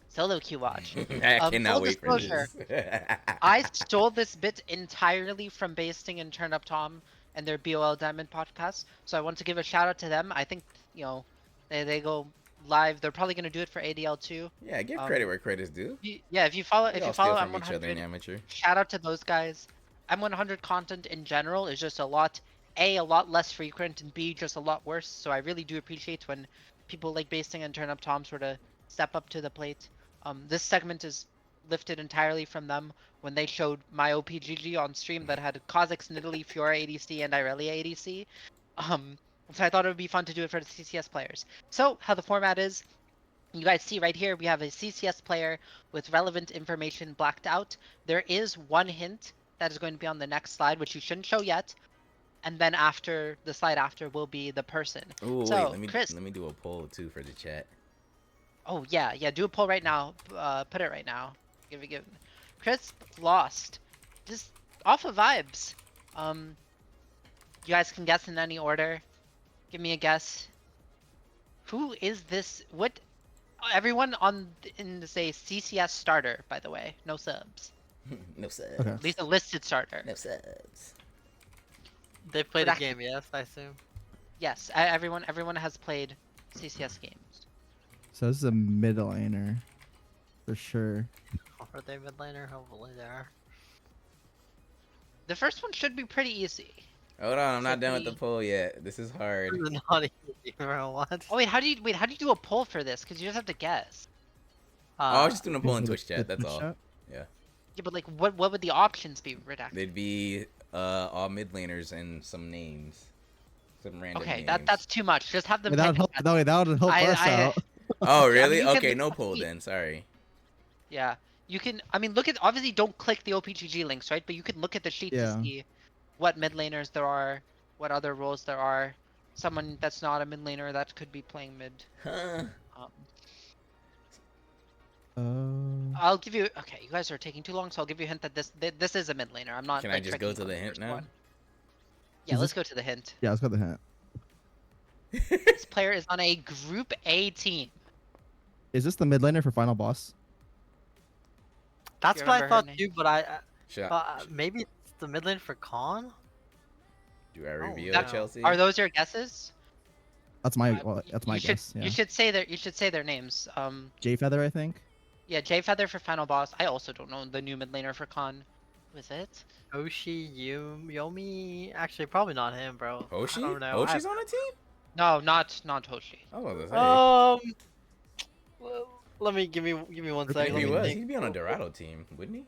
solo queue watch. I cannot Full wait for disclosure, this. I stole this bit entirely from Basting and Turn Up Tom and their BOL Diamond podcast. So I want to give a shout out to them. I think they go live. They're probably gonna do it for ADL too. Yeah, give credit where credit's due. Yeah, if you follow We all steal I'm from each other in 100, amateur. shout out to those guys. M100 content in general is just a lot less frequent, and B, just a lot worse. So I really do appreciate when people like Basting and Turn Up Tom sort of step up to the plate. This segment is lifted entirely from them when they showed my OPGG on stream that had Kha'Zix, Nidalee, Fiora ADC, and Irelia ADC. So I thought it would be fun to do it for the CCS players. So how the format is, you guys see right here, we have a CCS player with relevant information blacked out. There is one hint that is going to be on the next slide, which you shouldn't show yet. And then after the slide after will be the person. Ooh, So, wait, Chris. let me do a poll too for the chat. Oh yeah, do a poll right now. Put it right now. Give. Chris lost. Just off of vibes. You guys can guess in any order. Give me a guess. Who is this? What? Everyone in this a CCS starter, by the way. No subs. No subs. Okay. At least a listed starter. No subs. They played a Correct. game, yes, I assume. Yes, everyone has played CCS games. So this is a mid laner, for sure. Are they mid laner? Hopefully they are. The first one should be pretty easy. Hold on, I'm not So done with the we- poll yet. This is hard. This is not easy, bro. What? Oh wait, how do you do a poll for this? Because you just have to guess. Oh, I was just doing a poll in The- Twitch the chat. That's Twitch all. chat? Yeah, but like, what would the options be, Redact? They'd be all mid laners and some names, some random Okay, names. that's too much. Just have them. Wait, that type would in help. chat. That would help us out. Oh Yeah, I mean, really? you can Okay, look no at the poll tweet. then. Sorry. Yeah, you can. I mean, look at, obviously don't click the OPGG links, right? But you can look at the sheet Yeah. to see what mid laners there are, what other roles there are. Someone that's not a mid laner that could be playing mid. Huh. I'll give you. Okay, you guys are taking too long, so I'll give you a hint that this is a mid laner. I'm not. Can I like, just go tricking to you on the hint first now? one. Yeah, Is let's this- go to the hint. Yeah, let's go with the hint. This player is on a Group A team. Is this the mid laner for final boss? That's You what I remember her thought name? too, but Should maybe it's the mid lane for Khan? do I Oh, reveal that- Chelsea? Are those your guesses? That's my Uh, that's my you guess. should, Yeah. You should say their names. J Feather, I think. Yeah, J Feather for final boss. I also don't know the new mid laner for Khan. Who is it? Hoshi, Yomi? Actually, probably not him, bro. Hoshi? I don't know. Hoshi's on a team? No, not Hoshi. I was I- gonna say. well, let me give me one If second. If let he me was, think. he'd be on a Dorado team, wouldn't he?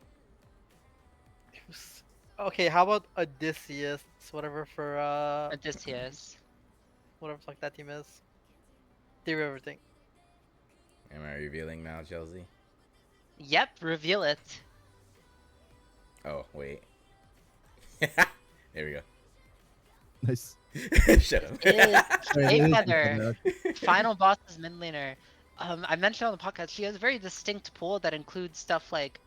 Okay, how about Odysseus, whatever for Odysseus. whatever like that team is. Theory of everything. Am I revealing now, Chelsea? Yep, reveal it. Oh, wait. There we go. Nice. Shut up. Is Wait, K it is Feather. okay. Final boss is mid laner. I mentioned on the podcast she has a very distinct pool that includes stuff like,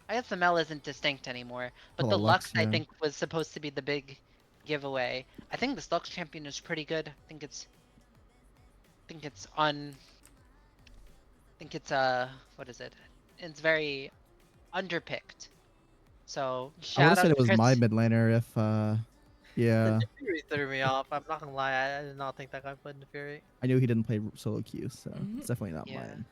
I guess the Mel isn't distinct anymore, but Oh, the Lux Lux, I yeah. think was supposed to be the big giveaway. I think this Lux champion is pretty good. I think it's what is it? It's very underpicked. So I would shout have said out it to was my Chris. mid laner if The yeah. Fury threw me off. I'm not gonna lie, I did not think that guy played the Fury. I knew he didn't play solo queue, so it's definitely not Yeah. mine.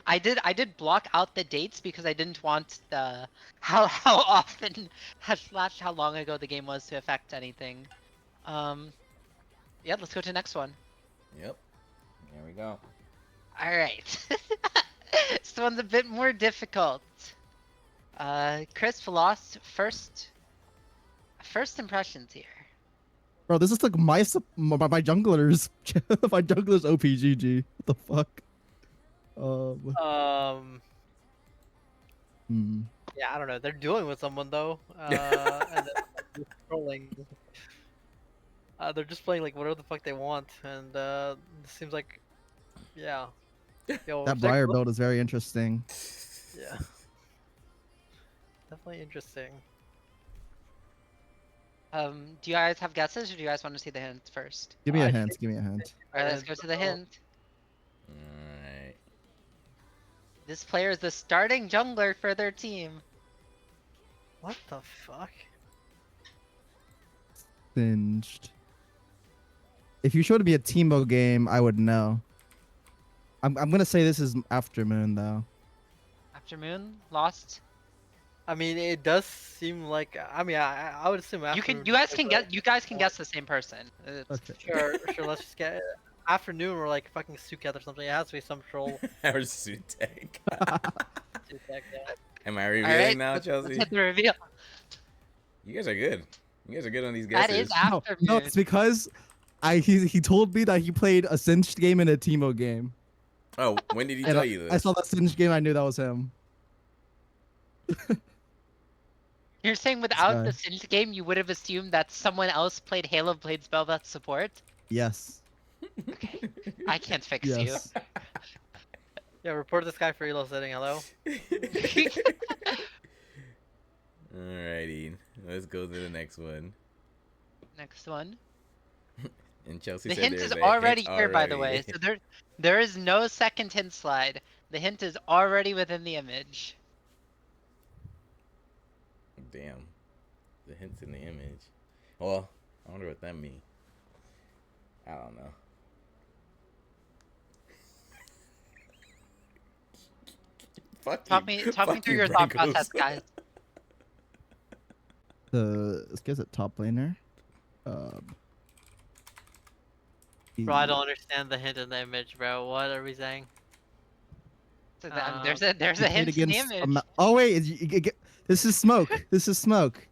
I did block out the dates because I didn't want the how often slash how long ago the game was to affect anything. Yeah, let's go to the next one. Yep. Here we go. All right. This one's a bit more difficult. Chris lost first impressions here. Bro, this is like my jungler's my jungler's OPGG. What the fuck? Hmm. Yeah, I don't know. They're dealing with someone though, and then trolling. They're just playing like whatever the fuck they want, and it seems like, yeah. Yo, That Briar build is very interesting. Yeah. Definitely interesting. Do you guys have guesses, or do you guys want to see the hint first? Give me a I hint. think- Give me a hint. All right, let's go to the hint. Alright. This player is the starting jungler for their team. What the fuck? Singed. If you showed me a Teemo game, I would know. I'm gonna say this is Aftermoon though. Aftermoon lost. I mean, it does seem like. I mean, I would assume afternoon. You guys can guess. You guys can guess the same person. Okay. Sure, sure. Let's just get afternoon or like fucking Sukat or something. It has to be some troll. Our Sutek. Sutek, yeah. Am I All revealing right, now, let's Chelsea? hit the reveal. You guys are good. You guys are good on these That guesses. is Aftermoon. No, it's because he told me that he played a Singed game and a Teemo game. Oh, when did he And tell you this? I saw that Singed game. I knew that was him. You're saying without guy. the Singed game, you would have assumed that someone else played Halo Blade Spellbat support? Yes. Okay, I can't fix Yes. Yeah, report this guy for elo setting. Hello. you. Alrighty, let's go to the next one. Next one. And Chelsea The said hint there's is a already hint here, by the way. already. So there is no second hint slide. The hint is already within the image. Damn, the hint's in the image. Well, I wonder what that means. I don't know. Talk me through your thought process, guys. This guy's a top laner. Bro, I don't understand the hint in the image, bro. What are we saying? So there's a he played hint in the against image. oh wait, this is smoke. This is smoke.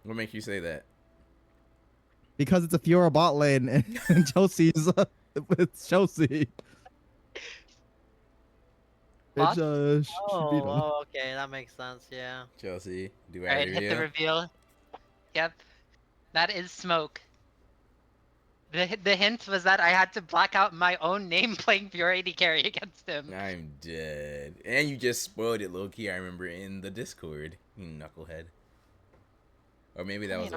What makes you say that? Because it's a Fiora bot lane and Chelsea's it's Chelsea. What? It should beat him. Oh, okay, that makes sense. Yeah. Chelsea, do I Alright, hit the reveal? reveal. Yep. That is smoke. The hint was that I had to black out my own name playing pure AD carry against him. I'm dead. And you just spoiled it, low key. I remember in the Discord, you knucklehead. Or maybe that Hey,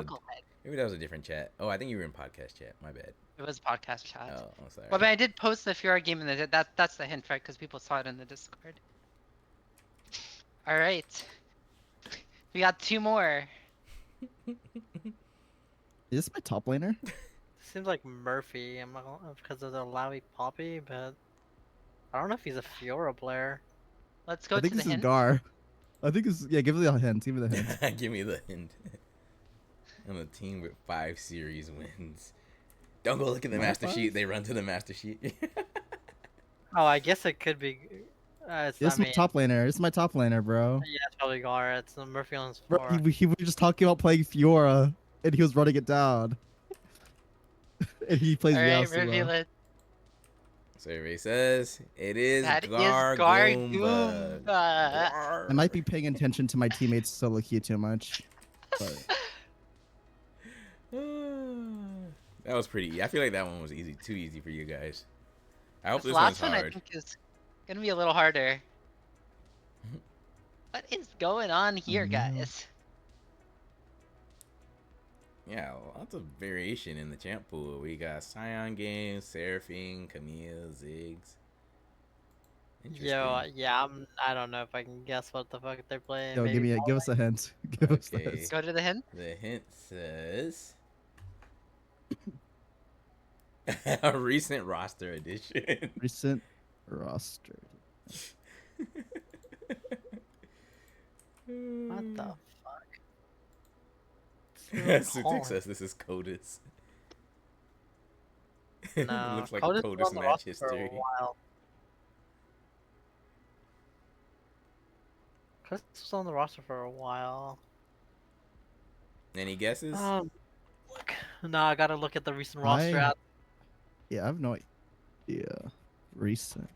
was a different chat. Oh, I think you were in podcast chat. My bad. It was podcast chat. Oh, I'm sorry. Well, but I did post the Fiora game in the that's the hint, right? Because people saw it in the Discord. All right, we got two more. Is this my top laner? Seems like Murphy. I'm not gonna, because of the Lowy Poppy, but I don't know if he's a Fiora player. Let's go I think to the this is hint. Gar. I think it's yeah. Give me the hint. Give me the hint. Give me the hint. I'm a team with 5 series wins. Don't go look at the My master five? sheet. They run to the master sheet. Oh, I guess it could be. This I is my mean, top laner. This is my top laner, bro. yeah, it's probably Gara. It's Murphy on Bro, four. he was just talking about playing Fiora, and he was running it down. And he plays All right, Yasuo. reveal it. Survey says it is That is Gargoomba. Gargoomba. I might be paying attention to my teammates solo queue too much, but That was pretty. I feel like that one was easy, too easy for you guys. I hope This this one's last one I hard. think is gonna be a little harder. What is going on here, know. guys? Yeah, lots of variation in the champ pool. We got Scion Games, Seraphine, Camille, Ziggs. Interesting. Yo, yeah, I don't know if I can guess what the fuck they're playing. yo, Maybe give us a hint. Give us the Okay. hint. Go to the hint. The hint says a recent roster addition. Recent roster. What the fuck? Sutik says this is CODIS. It No, looks like Codis a was CODIS on the match roster for a history. while. Codis was on the roster for a while. Any guesses? Look. No, I gotta look at the recent roster. At Yeah, I have no idea. Recent.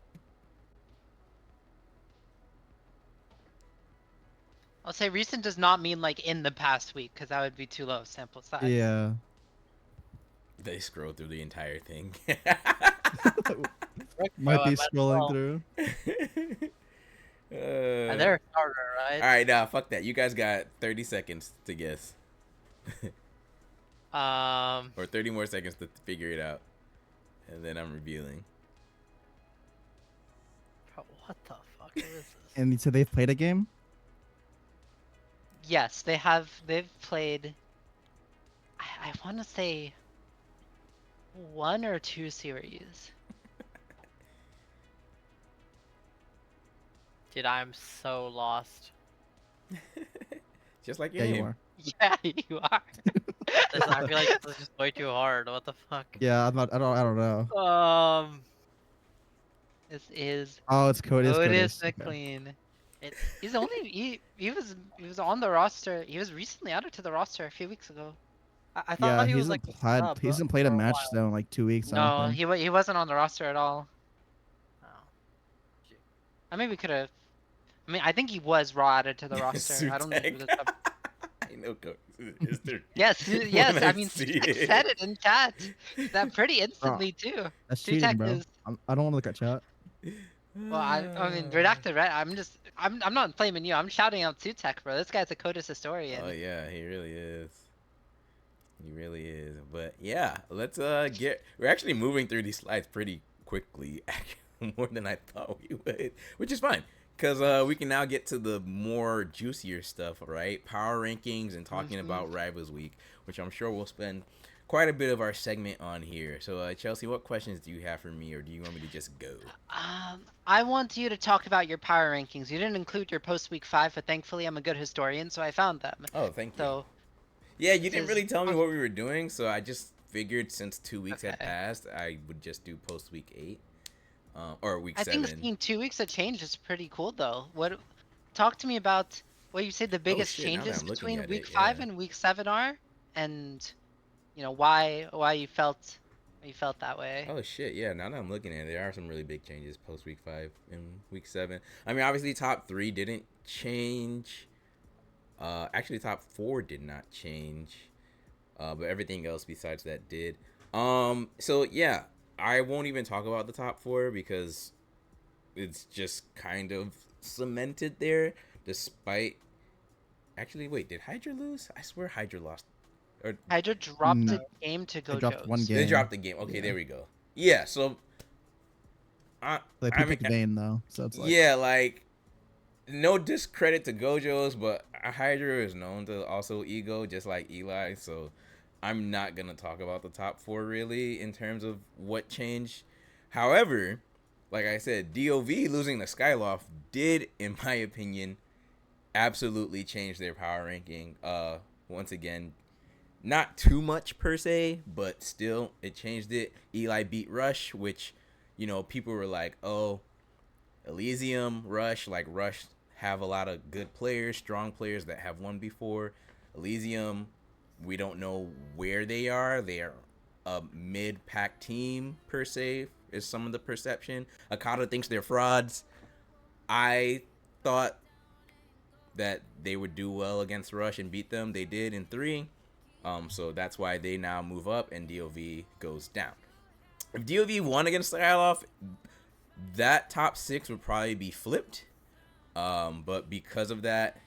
I'll say recent does not mean like in the past week, because that would be too low sample size. Yeah. They scroll through the entire thing. Might be as scrolling well. through. And they're a starter, right? All right, now fuck that. You guys got 30 seconds to guess, or 30 more seconds to figure it out, and then I'm revealing. Bro, what the fuck is this? And so they've played a game? Yes, they have. They've played. I want to say 1 or 2 series. Dude, I'm so lost. Just like Yeah, your you name. are. Yeah, you are. I feel like this is just way too hard. What the fuck? Yeah, I don't know. This is Oh, it's Codis. Otis Codis. Okay. McLean. He's only he was on the roster. He was recently added to the roster a few weeks ago. I Yeah, thought he he was like hasn't a played. sub He hasn't played a for match while. though in like 2 weeks. I No, don't think. he wasn't on the roster at all. Oh. I mean, we could have. I mean, I think he was raw added to the roster. I don't think he was a sub. I know Cody. Is there Yes, yes. when I mean, see Sutek said it in chat. That pretty instantly too. That's Sutek cheating, bro. is. I don't want to look at chat. Well, I mean, redacted, right? I'm not flaming you. I'm shouting out Sutek, bro. This guy's a Codis historian. Oh yeah, he really is. He really is. But yeah, let's get. We're actually moving through these slides pretty quickly, more than I thought we would, which is fine. Because we can now get to the more juicier stuff, right? Power rankings and talking about Rivals Week, which I'm sure we'll spend quite a bit of our segment on here. So, Chelsea, what questions do you have for me, or do you want me to just go? I want you to talk about your power rankings. You didn't include your post week 5, but thankfully I'm a good historian, so I found them. Oh, thank you. So, yeah, you this didn't is- really tell me what we were doing, so I just figured since 2 weeks had Okay. passed, I would just do post week 8, or week I 7. think seeing 2 weeks of change is pretty cool, though. Talk to me about what you say the biggest shit, now that changes I'm looking between at week it, 5 yeah. and week 7 are, and you know why you felt that way. Oh shit, yeah, now that I'm looking at it, there are some really big changes post week 5 and week 7. I mean, obviously top 3 didn't change. Actually top 4 did not change. But everything else besides that did. So yeah, I won't even talk about the top 4 because it's just kind of cemented there, despite. Actually, wait, did Hydra lose? I swear Hydra lost. Or Hydra dropped No. a game to They Gojo's. dropped one game. they dropped the game. Okay, Yeah. there we go. Yeah, so. They I mean, picked Vayne though, so it's like yeah, like no discredit to Gojo's, but Hydra is known to also ego, just like Eli. So I'm not gonna talk about the top 4 really in terms of what changed. However, like I said, DOV losing to Skyloft did, in my opinion, absolutely change their power ranking. Once again, not too much per se, but still it changed it. Eli beat Rush, which, you know, people were like, oh, Elysium, Rush, like Rush have a lot of good players, strong players that have won before. Elysium, we don't know where they are. They are a mid-pack team per se, is some of the perception. Akata thinks they're frauds. I thought that they would do well against Rush and beat them. They did in 3. So that's why they now move up and DOV goes down. If DOV won against Skyloft, that top 6 would probably be flipped. But because of that,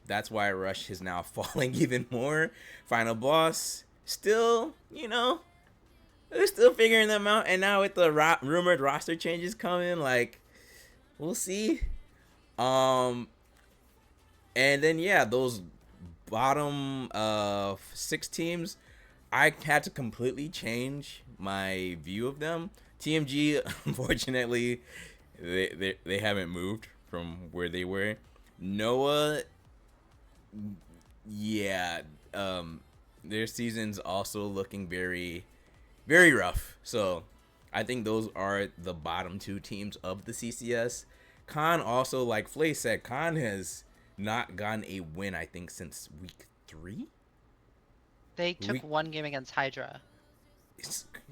that's why Rush is now falling even more. Final boss, still, they're still figuring them out. And now with the rumored roster changes coming, like, we'll see. And then yeah, those bottom 6 teams, I had to completely change my view of them. TMG, unfortunately, they haven't moved from where they were. Noah, yeah, their season's also looking very, very rough. So I think those are the bottom 2 teams of the CCS. Khan also, like Flay said, Khan has not gotten a win, I think, since week 3. They took one game against Hydra.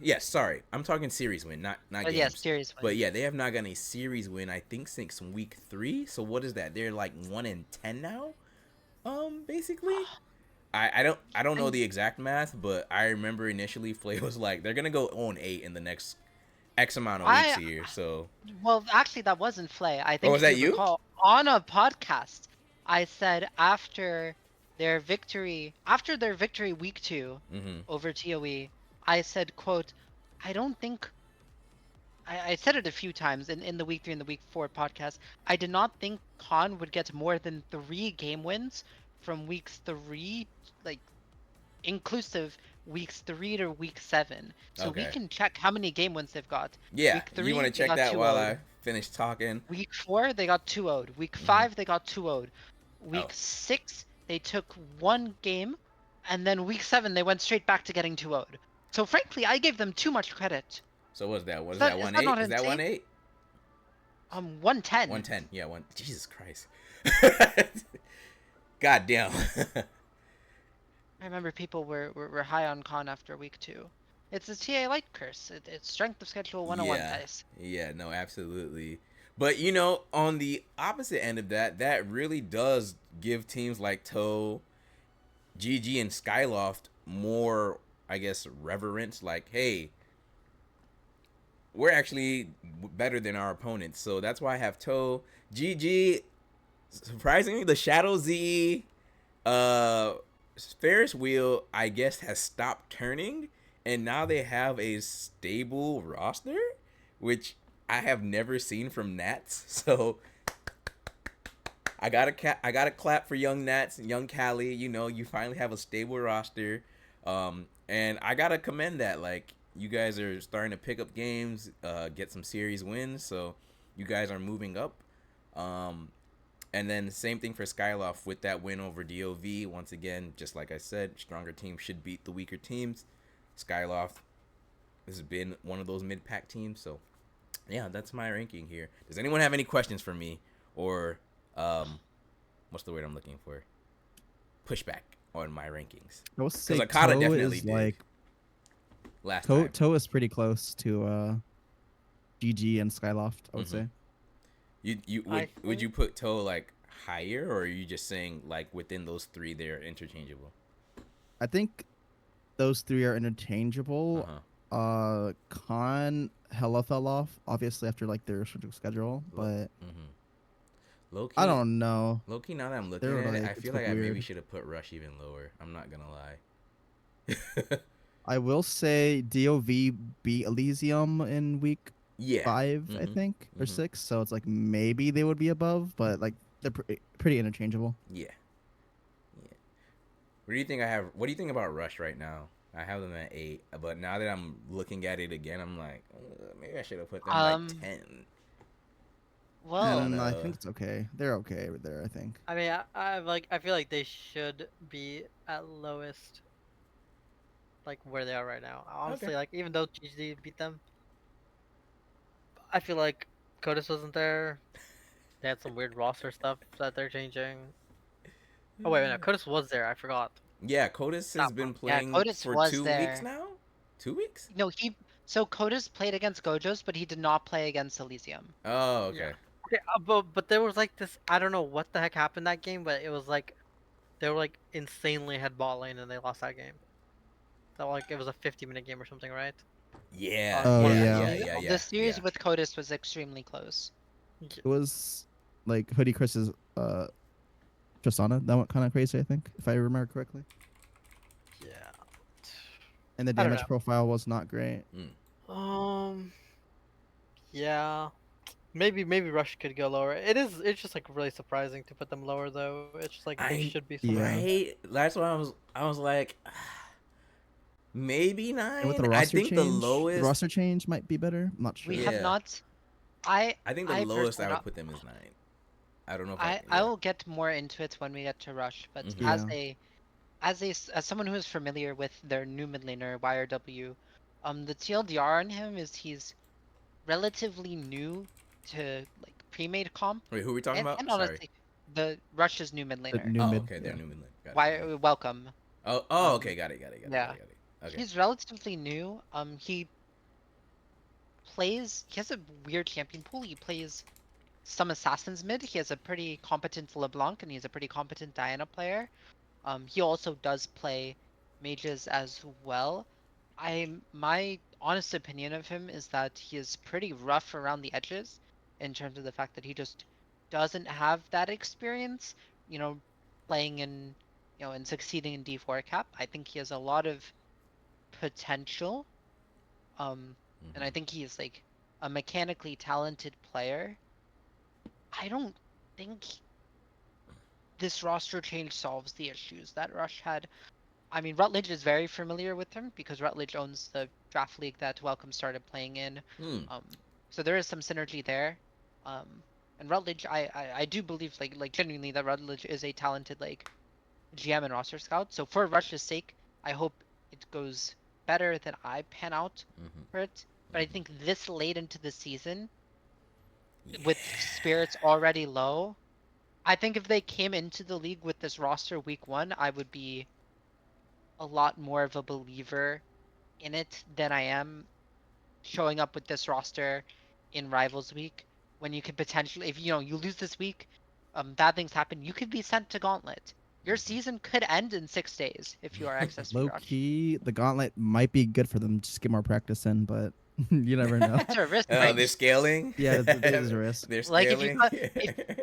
Yes, sorry, I'm talking series win, not games. Yes, series win. But yeah, they have not gotten a series win, I think, since week 3. So what is that? They're like 1-10 now. Basically, I don't know the exact math, but I remember initially Flay was like, they're gonna go 0-8 in the next X amount of weeks here. So well, actually, that wasn't Flay. I think was that you? Recall, on a podcast, I said after their victory week 2 over TOE, I said, quote, I don't think I said it a few times in the week 3 and the week 4 podcast. I did not think Khan would get more than 3 game wins from weeks 3, like inclusive weeks 3 to week 7. So we can check how many game wins they've got. Yeah, week 3, you want to check that while I finish talking? Week 4, they got 2-0'd. Week 5, they got 2-0'd. Week 6, they took 1 game, and then week 7, they went straight back to getting 2-0'd. So frankly, I gave them too much credit. So what's that? What is that? 1-8? Is that 1-8? 110. 110. Yeah, one. Jesus Christ. God damn. I remember people were high on Khan after week 2. It's the TA light curse. It's strength of schedule 101, guys. Yeah, no, absolutely. But on the opposite end of that, that really does give teams like Toe, GG, and Skyloft more, I guess, reverence. Like, hey, we're actually better than our opponents. So that's why I have Toe. GG, surprisingly, the Shadow Z Ferris wheel, I guess, has stopped turning. And now they have a stable roster, which I have never seen from Nats. So I gotta clap for young Nats and young Cali. You finally have a stable roster. And I gotta commend that. Like, you guys are starting to pick up games, get some series wins, so you guys are moving up. And then the same thing for Skyloft with that win over DOV. Once again, just like I said, stronger teams should beat the weaker teams. Skyloft has been one of those mid-pack teams, so yeah, that's my ranking here. Does anyone have any questions for me, or what's the word I'm looking for? Pushback on my rankings. I will say Akata Toe definitely is did. like Last time. Toe is pretty close to GG and Skyloft, I would say. Would you put Toe like higher, or are you just saying like within those 3 they're interchangeable? I think those 3 are interchangeable. Khan hella fell off, obviously, after like their restricted schedule, but Low-key, I don't know. Low-key, now that I'm looking at it, I feel like I maybe should have put Rush even lower. I'm not gonna lie. I will say DOV beat Elysium in week 5, I think, or 6. So it's like maybe they would be above, but like they're pretty interchangeable. Yeah. What do you think What do you think about Rush right now? I have them at 8, but now that I'm looking at it again, I'm like, maybe I should have put them like 10. Well, I think it's okay. They're okay over there, I think. I mean, I feel like they should be at lowest, like where they are right now. Honestly, like even though GG beat them, I feel like Codis wasn't there. They had some weird roster stuff that they're changing. Oh wait, no, Codis was there. I forgot. Yeah, Codis has Not been wrong. Yeah, playing Codis for was 2 weeks there. now. 2 weeks? No, so Codis played against Gojos, but he did not play against Elysium. Oh, Yeah. okay. Okay, but there was like this. I don't know what the heck happened that game, but it was like they were like insanely headballing and they lost that game. So like it was a 50-minute game or something, right? Yeah, Oh, Yeah, yeah, yeah. yeah, yeah, the yeah, series yeah. with Codis was extremely close. It was like Hoodie Chris's Tristana. That went kind of crazy, I think, if I remember correctly. Yeah. And the I don't damage profile was not great. Mm. Yeah. Maybe Rush could go lower. It's just like really surprising to put them lower though. It's just like they I should be somewhere. Yeah. right. That's why I was like, maybe And with the 9. I roster think the change, the lowest. roster change might be better. I'm not sure. We have Yeah. not. I I think the I lowest personally I would not. put them is 9. I don't know if I yeah. will get more into it when we get to Rush, but Mhm. Yeah. as someone who is familiar with their new mid laner YRW, the TLDR on him is he's relatively new to like pre-made comp, Wait, who are we talking and, about? and Sorry. honestly, the Rush's new mid The laner. new Oh, mid. okay, Yeah. they're new Midland. Got it. Why welcome? Oh, okay, got it. Yeah, Okay. he's relatively new. He has a weird champion pool. He plays some assassins mid. He has a pretty competent LeBlanc and he's a pretty competent Diana player. He also does play mages as well. My honest opinion of him is that he is pretty rough around the edges in terms of the fact that he just doesn't have that experience, you know, playing in and succeeding in D4 cap. I think he has a lot of potential. And I Mhm. think he is like a mechanically talented player. I don't think this roster change solves the issues that Rush had. I mean, Rutledge is very familiar with him because Rutledge owns the draft league that Welcome started playing in. Hmm. Um, so there is some synergy there. And Rutledge, I do believe like genuinely that Rutledge is a talented like GM and roster scout. So for Rush's sake, I hope it goes better than I pan out Mhm. for it. But I Mhm. think this late into the season, Yeah. with spirits already low, I think if they came into the league with this roster week 1, I would be a lot more of a believer in it than I am showing up with this roster in Rivals Week when you could potentially, if you lose this week, bad things happen, you could be sent to Gauntlet. Your Mhm. season could end in 6 days if you are XSV Low Rush. key, the gauntlet might be good for them. Just get more practice in, but you never know. It's a risk, Oh, right? they're scaling. Yeah, there's a risk. They're Like scaling.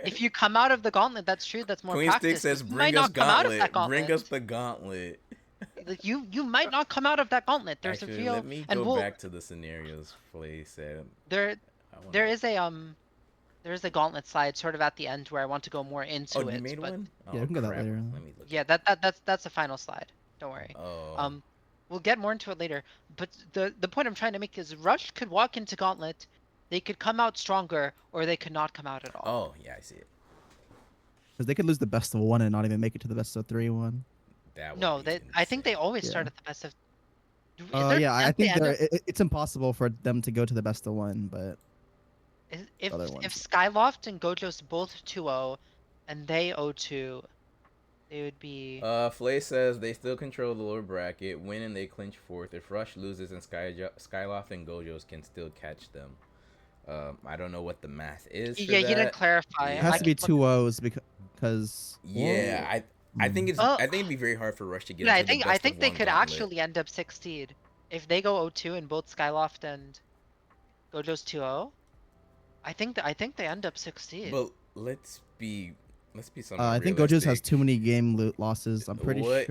if you come out of the Gauntlet, that's true. That's more Queen Stick practice. But says, you might "Bring us not come out of that Gauntlet. Bring Gauntlet. us the Gauntlet." Like you might not come out of that Gauntlet. There's a Actually, real let me and go we'll back to the scenarios Flay said. there I want there to. is a Gauntlet slide sort of at the end where I want to go more Oh, into you it, made but one? Yeah, Oh we can go that crap! later. Let me look. yeah, At that's the final slide. Don't worry. Oh. Um, we'll get more into it later. But the point I'm trying to make is Rush could walk into Gauntlet, they could come out stronger, or they could not come out at all. Oh yeah, I see it. Because they could lose the best of one and not even make it to the best of three one. That would No, be I think they insane. always Yeah. start at the best of. Is there a Yeah, I chance they think end up it's impossible for them to go to the best of one, but if other if ones. Skyloft and Gojo's both 2-0, and they 0-2, they would be. Flay says they still control the lower bracket, win and they clinch fourth. If Rush loses and Skyloft and Gojo's can still catch them. I don't know what the math is for Yeah, he didn't that. clarify. It Yeah. has I to can be look. two O's because Yeah, I think it's Oh, I think it'd be very hard for Rush to get yeah, into the I best think of they one could gauntlet. actually end up 16 if they go 0-2 and both Skyloft and Gojo's 2-0. I think they end up 16. But let's be somewhat I think Gojo's has realistic. too many game losses. I'm pretty And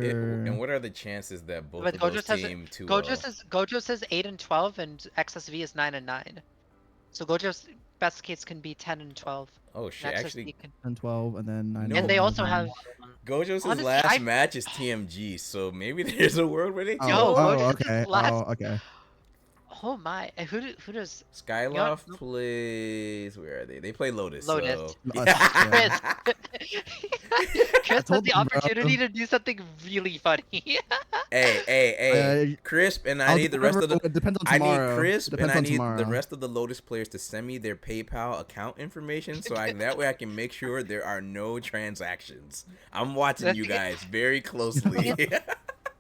sure. what are the chances that both But of those Gojo's has team 2-0? Gojo's is 8-12 and XSV is 9-9. So Gojo's best case can be 10-12. Oh And shit, actually XSV can. And 12, and then 9 No. And they and also 11. have. Gojo's Honestly, last match is TMG, so maybe there's a world where they Oh, 2-0. Gojo's okay. last. Oh, okay. Oh my! Who does Skyloft no. plays. Where are they? They play Lotus. Lotus. So. Yeah. Chris? Chris had told the them, bro. opportunity to do something really funny. Hey, Crisp, and I I'll do need the rest whatever. of the. It depends on I need tomorrow. Crisp, and Depends I on need the tomorrow. rest of the Lotus players to send me their PayPal account information, so that way I can make sure there are no transactions. I'm watching The you thing, guys very the thing is, closely.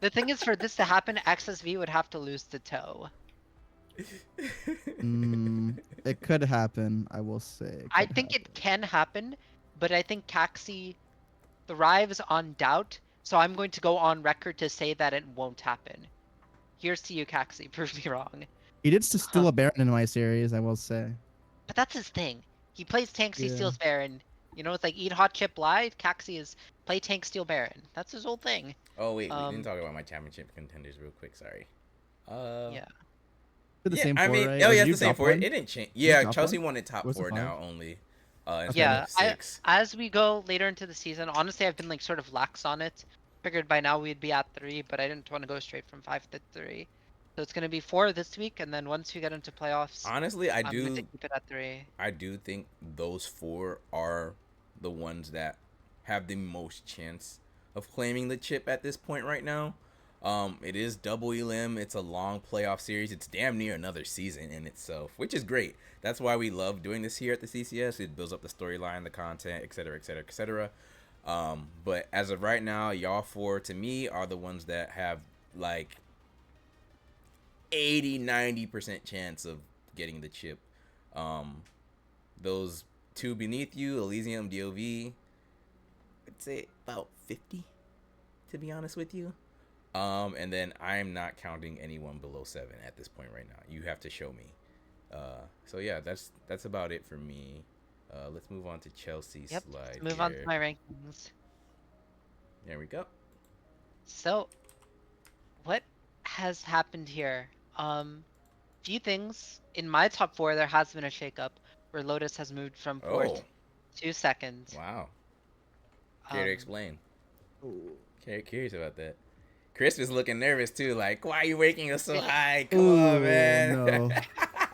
the thing is, for this to happen, XSV would have to lose to Toe. It could happen. I will say. It I could think happen. it can happen, but I think Caxi thrives on doubt, so I'm going to go on record to say that it won't happen. Here's to you, Caxi. Prove me wrong. He did steal a Um, Baron in my series. I will say. but that's his thing. He plays tanks, he Yeah. steals Baron. You know, it's like eat hot chip live. Caxi is play tank, steal Baron. That's his whole thing. Oh wait, we didn't Um, talk about my championship contenders real quick. Sorry. yeah. Did the Yeah, same I four, mean, right? oh Or yeah, did it's you the same drop four. It one? didn't change. Did you Yeah, drop Chelsea one? won in top Where's the four five? now only, That's instead fine. of Yeah, 6. as we go later into the season, honestly, I've been like sort of lax on it. Figured by now we'd be at 3, but I didn't want to go straight from 5 to 3. So it's gonna be 4 this week, and then once you get into playoffs, Honestly, I'm going to keep it at 3. I do think those 4 are the ones that have the most chance of claiming the chip at this point right now. It is double elim. It's a long playoff series. It's damn near another season in itself, which is great. That's why we love doing this here at the CCS. It builds up the storyline, the content, etc., etc., etc. But as of right now, y'all 4 to me are the ones that have like 80-90% chance of getting the chip. Um, those 2 beneath you, Elysium, DOV, I'd say about 50, to be honest with you. And then I'm not counting anyone below 7 at this point right now. You have to show me. So yeah, that's about it for me. Let's move on to Chelsea's Yep. slide Let's move here. on to my rankings. There we go. So, what has happened here? Few things. In my top 4, there has been a shakeup where Lotus has moved from 4th Oh, to 2nd. wow. Care to Um, explain? Curious about that. Chris is looking nervous too. Like, why are you waking us so high? Come on, Ooh, man. no.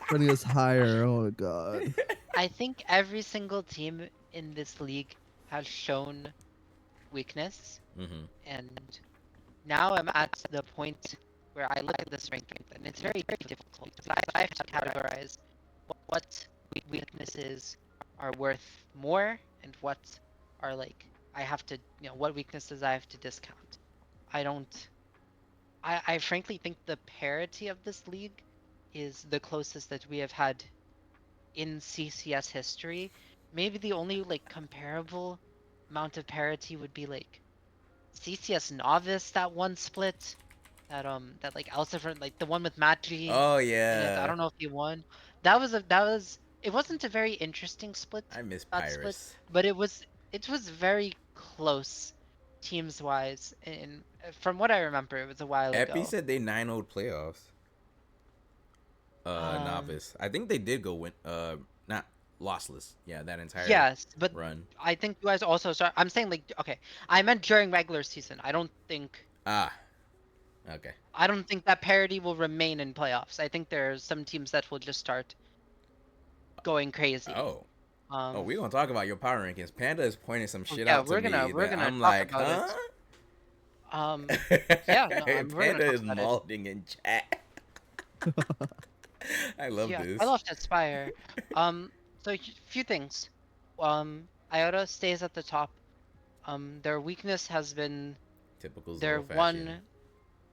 Running us higher. Oh my god. I think every single team in this league has shown weakness, Mm-hmm. and now I'm at the point where I look at this ranking, and it's very, very difficult because I have to categorize what weaknesses are worth more and what are like I have to, what weaknesses I have to discount. I don't. I frankly think the parity of this league is the closest that we have had in CCS history. Maybe the only like comparable amount of parity would be like CCS Novice, that one split, that like Alcifer, like the one with Matt G Oh in it. I yeah. don't know if he won. That was it wasn't a very interesting split, I miss that split, Pyrus. but it was very close teams wise, and from what I remember it was a while Epi ago. said they 9-0'd playoffs. Um Novice. I think they did go win. Not lossless. Yeah, that entire yes, but run. I think you guys also start. I'm saying like okay, I meant during regular season. Ah. Okay. I don't think that parity will remain in playoffs. I think there's some teams that will just start going crazy. Oh. Oh, Um, we gonna talk about your power rankings. Panda is pointing some shit yeah, out to we're gonna me we're that gonna I'm talk like, about it. huh? Yeah, no, we're gonna Panda talk is about it. molding in chat. I love Yeah, this. I love to Aspire. So few things. Iota stays at the top. Their weakness has been Typical their Zoro fashion. one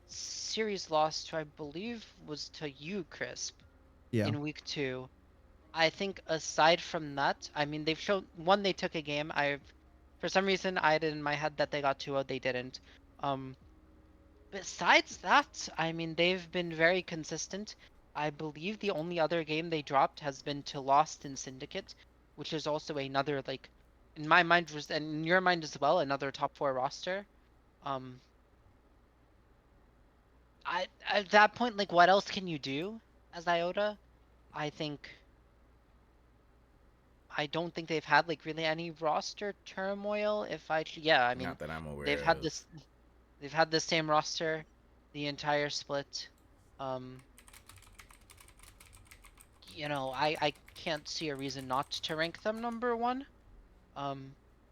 series loss to, I believe, was to you, Crisp, Yeah. in week 2. I think aside from that, I mean, they've shown one, they took a game. For some reason, I had it in my head that they got 2-0. They didn't. Um, Besides that, I mean, they've been very consistent. I believe the only other game they dropped has been to Lost in Syndicate, which is also another like, in my mind was, and in your mind as well, another top 4 roster. Um, at that point, like, what else can you do as Iota? I think I don't think they've had like really any roster turmoil. Yeah, I mean, Not that I'm they've aware had of. this, they've had the same roster, the entire split. Um, I can't see a reason not to rank them number 1.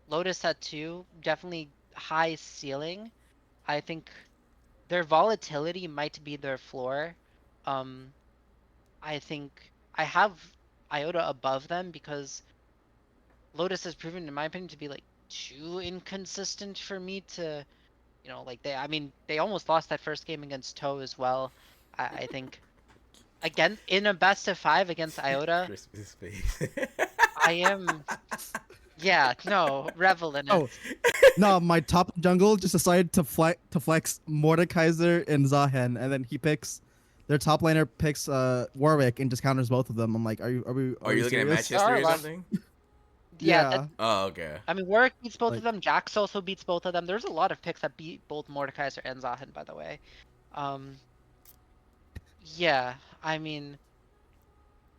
Lotus at 2, definitely high ceiling. I think their volatility might be their floor. Um, I think I have Iota above them because Lotus has proven, in my opinion, to be like too inconsistent for me to, like I mean, they almost lost that first game against Toe as well. I think again in a best of 5 against Iota, Christmas face. I am, yeah, no, revel in Oh, it. no, my top jungle just decided to flex Mordekaiser and Zahen, and then he picks their top laner picks Warwick and just counters both of them. I'm like, Are are you we looking at match serious? There are history a or lot of, something? yeah, that, Yeah, Oh, okay. I mean, Warwick beats both of like them. Jax also beats both of them. There's a lot of picks that beat both Mordekaiser and Zahen, by the way. Um, yeah, I mean,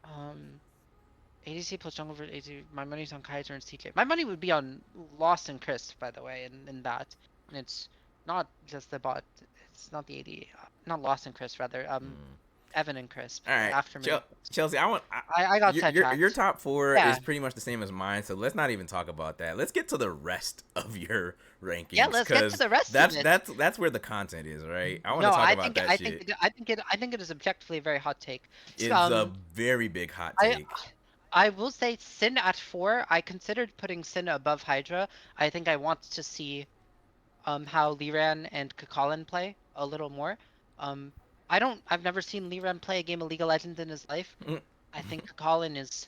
um, ADC plus jungle for ADC. My money's on Kaiser and CJ. My money would be on Lost and Chris, by the way, in that. And it's not just the bot. It's not the AD. Not Lost and Chris, rather. Evan and Chris. All right, After many. Chelsea. I got Your sidetracked. top four Yeah. is pretty much the same as mine, so let's not even talk about that. Let's get to the rest of your rankings. Yeah, let's get to the rest that's of it. that's where the content is, right? I want No, to talk I about think that shit. I think it is objectively a very hot take. It's a very big hot I take. I will say Sin at 4. I considered putting Sin above Hydra. I think I want to see how Liran and Kakalin play a little more. Um, I've never seen Liran play a game of League of Legends in his life. I think Kakalin is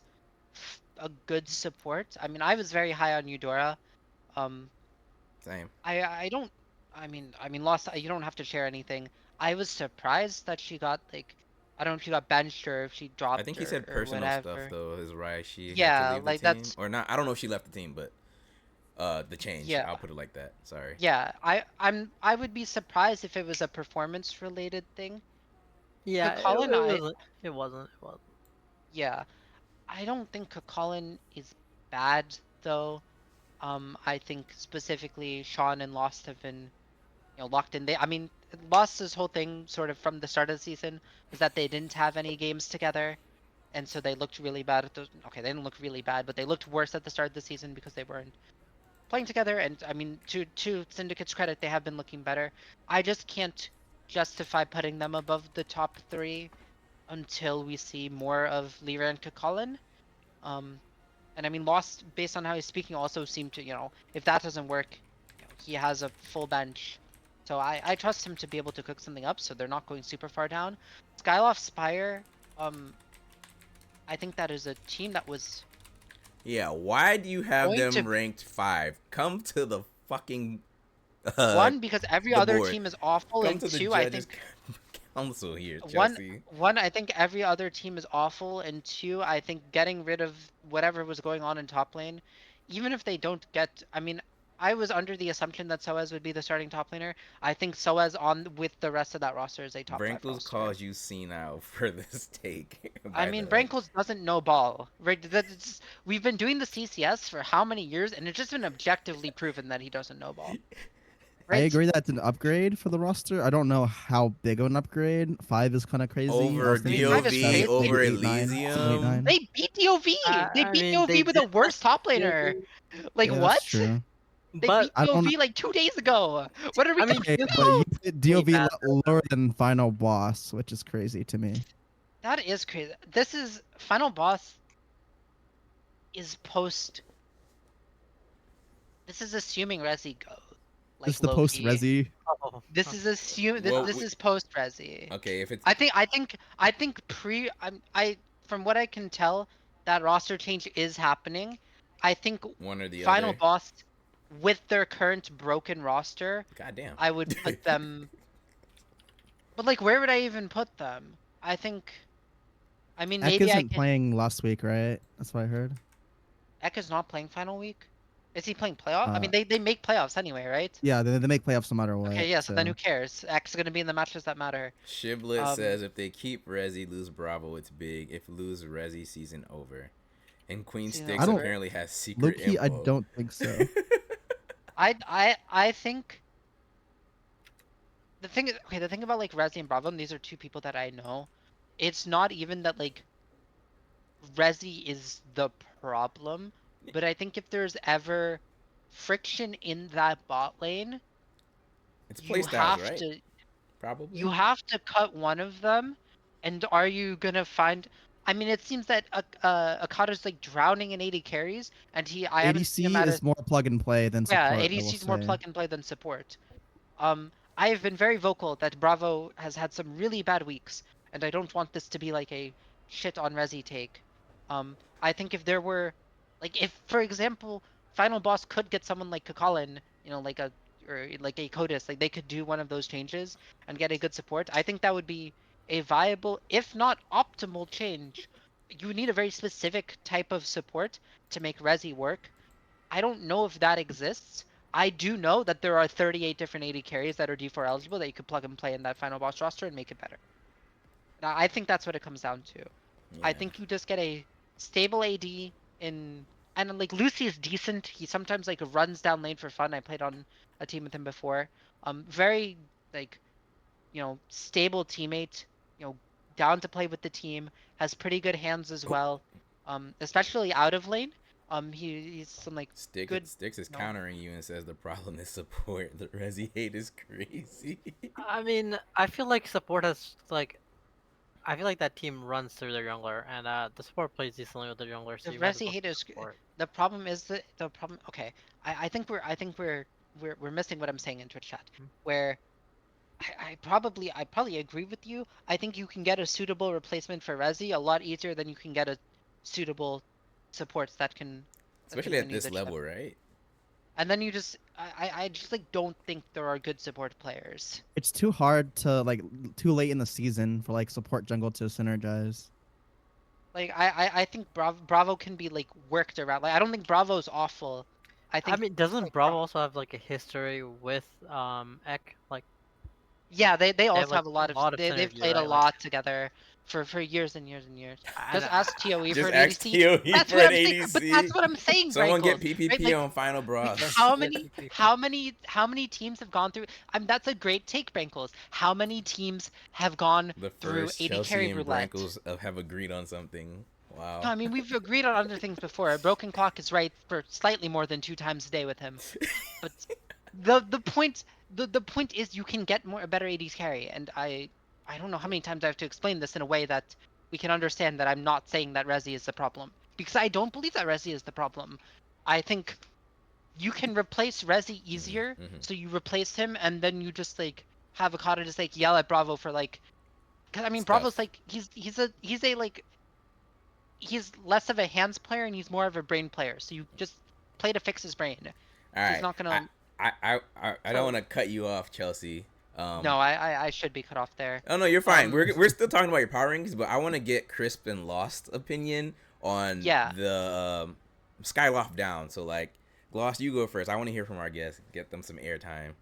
a good support. I mean, I was very high on Eudora. Um, Same. I don't. I mean, lost. You don't have to share anything. I was surprised that she got like, I don't know if she got benched or if she I dropped think he said or personal stuff whatever. though is why she had to Yeah, leave the like team, that's or not. I don't know if she left the team, but the change. yeah. I'll put it like that. Sorry. Yeah, I would be surprised if it was a performance related thing. Yeah, Colin, it wasn't. It wasn't. It wasn't. yeah, I don't think Colin is bad though. I think specifically Sean and Lost have been, locked in. I mean, Lost's whole thing sort of from the start of the season was that they didn't have any games together, and so they looked really bad at those. Okay, they didn't look really bad, but they looked worse at the start of the season because they weren't playing together. And I mean, to Syndicate's credit, they have been looking better. I just can't justify putting them above the top 3 until we see more of Lyra and Kakalin. Um, and I mean, Lost, based on how he's speaking, also seemed to, if that doesn't work, he has a full bench. So I trust him to be able to cook something up, so they're not going super far down. Skyloft Spire, um, I think that is a team that was Yeah. Why do you have going them to ranked 5? Come to the fucking one because every the other board. team is awful, Come and to the 2, I judges think council here, one Chelsea. one I think every other team is awful, and 2, I think getting rid of whatever was going on in top lane, even if they don't get, I mean, I was under the assumption that Soaz would be the starting top laner. I think Soaz on with the rest of that roster is a top 5 Brankles roster. calls you senile for this take. I by mean, the way. Brankles doesn't know ball, right? We've been doing the CCS for how many years, and it's just been objectively proven that he doesn't know ball. I Right? agree that it's an upgrade for the roster. I don't know how big of an upgrade. 5 is kind of crazy. I Over was thinking Five is DOV, crazy. over 8, 9, 7, 8, Elysium. 9. They beat DOV. They I beat mean, they DOV with did the worst top the laner. Like Yeah, that's what? true. They but beat I don't. DOV like 2 days ago. What are we I mean, talking Okay, but you about? put way DOV bad. lower than final boss, which is crazy to me. That is crazy. This is final boss is post. This is assuming Resi goes. Like This is the post low-key. Resi. Oh, This is assume. This, Well, this is post Resi. Okay, if it's I think from what I can tell, that roster change is happening. I think one or the final other. boss with their current broken roster, Goddamn. I would put them. But like, where would I even put them? I think. I mean, Ek maybe I isn't can. playing last week, right? That's what I heard. Ek is not playing final week. Is he playing playoff? I mean, Uh, they make playoffs anyway, right? Yeah, they make playoffs no matter what. Okay, yeah. So then so. who cares? X is gonna be in the matches that matter. Shiblet says if they keep Resi, lose Bravo, it's big. If lose Resi, season over. And Queen Season Sticks over? apparently has secret Low-key, I info. don't think so. I think the thing is, okay, the thing about like Resi and Bravo, and these are 2 people that I know. It's not even that like Resi is the problem, but I think if there's ever friction in that bot lane, It's you playstyles, have right? to. probably. You have to cut one of them, and are you gonna find? I mean, it seems that Akata's like drowning in 80 carries, and I haven't seen him ADC at is a more plug and play than yeah. support, I will ADC is more say. plug and play than support. I have been very vocal that Bravo has had some really bad weeks, and I don't want this to be like a shit on Resi take. I think if there were, like, if for example, Final Boss could get someone like Kakalin, like a or like a Codis, like they could do one of those changes and get a good support. I think that would be a viable, if not optimal, change. You need a very specific type of support to make Resi work. I don't know if that exists. I do know that there are 38 different 80 carries that are D4 eligible that you could plug and play in that final boss roster and make it better. Now, I think that's what it comes down to. I Yeah. think you just get a stable AD in, and like Lucy is decent. He sometimes like runs down lane for fun. I played on a team with him before. Very like stable teammate. Down to play with the team. Has pretty good hands as well. Especially out of lane. He's some like good. Sticks is You know, countering you and says the problem is support. The Resi hate is crazy. I mean, I feel like support has like I feel like that team runs through their jungler, and the support plays decently with the jungler, so the you might as Resi well hate keep is support. the problem is that the problem. Okay, I think we're missing what I'm saying in Twitch chat, Hmm. where I probably agree with you. I think you can get a suitable replacement for Resi a lot easier than you can get a suitable supports that can Especially at win you this the chip. level, right? And then you just I just like don't think there are good support players. It's too hard to like too late in the season for like support jungle to synergize. Like I think Bravo can be like worked around. Like I don't think Bravo's awful. I I think mean, doesn't like Bravo also have like a history with Ek? Like yeah, they they have also like have a a lot of lot of they've synergy, played a right? Like, lot together for years and years and years. and Just ask TOE for Just an ask ADC. TOE That's for what an I'm saying. But that's ADC. what I'm saying, Someone get Brankles. Right? PPP Like on Final Bros. how yes, many PP. how many teams have gone through that's a great take, Brankles. How many teams have gone The through first 80 Chelsea carry and roulette? Brankles have agreed on something. No, Wow. I mean we've agreed on other things before. A broken clock is right for slightly more than 2 times a day with him. But the point is you can get a better AD's carry, and I don't know how many times I have to explain this in a way that we can understand that I'm not saying that Resi is the problem, because I don't believe that Resi is the problem. I think you can replace Resi easier, Mm-hmm. so you replace him and then you just like have Akata just like yell at Bravo for like, because I mean Bravo's Stuff. like he's a like he's less of a hands player and he's more of a brain player, so you just play to fix his brain. All He's right. not gonna. I don't want So to cut you off, Chelsea. no, I should be cut off there. Oh no, you're fine. Um, We're still talking about your power rankings, but I want to get Crisp and Lost opinion on yeah, the Skyloft down. So like, Gloss, you go first. I want to hear from our guests. Get them some airtime.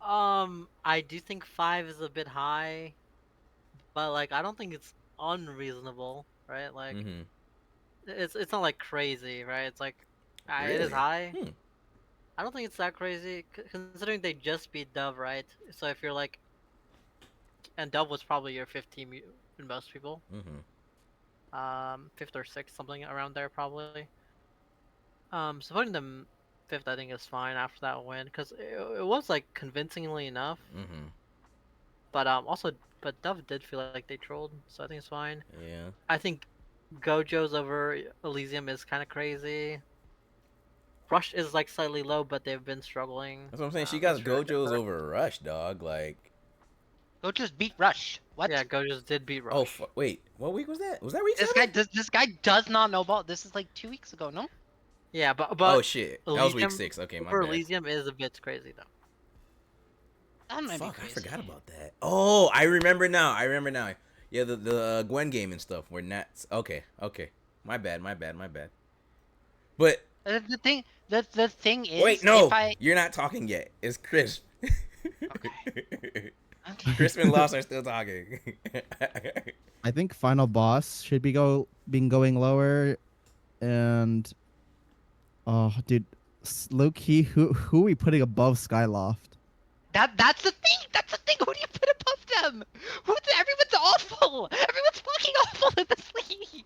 I do think 5 is a bit high, but like I don't think it's unreasonable, right? Like Mm-hmm. it's not like crazy, right? It's like it is Really? high. Hmm. I don't think it's that crazy considering they just beat Dove, right? So if you're like, and Dove was probably your fifth team in most people, Mm-hmm. fifth or sixth, something around there probably. So putting them fifth, I think is fine after that win because it was like convincingly enough. Mm-hmm. But but Dove did feel like they trolled, so I think it's fine. Yeah. I think Gojo's over Elysium is kind of crazy. Rush is like slightly low, but they've been struggling. That's what I'm saying. She As got for Gojo's over Rush, dog. Like, go just beat Rush. yeah, What? Gojo's did beat oh, Rush. wait. What week was that? Was that week This 7? guy does not know ball. This is like 2 weeks ago. No, Yeah, Oh but shit. That was week Elysium 6. Okay, my over bad. Elysium is a bit crazy though. that might be Fuck, I crazy. forgot about that. Oh, I remember now. Yeah, the Gwen game and stuff were Nats. Okay, okay. My bad. But The thing wait, is, if no, I you're not talking yet. It's Chris. okay, okay. Chris and Lost are still talking. I think final boss should being going lower, and oh, dude, low key, who are we putting above Skyloft? That's the thing. That's the thing. Who do you put above them? Everyone's awful. Everyone's fucking awful in this league.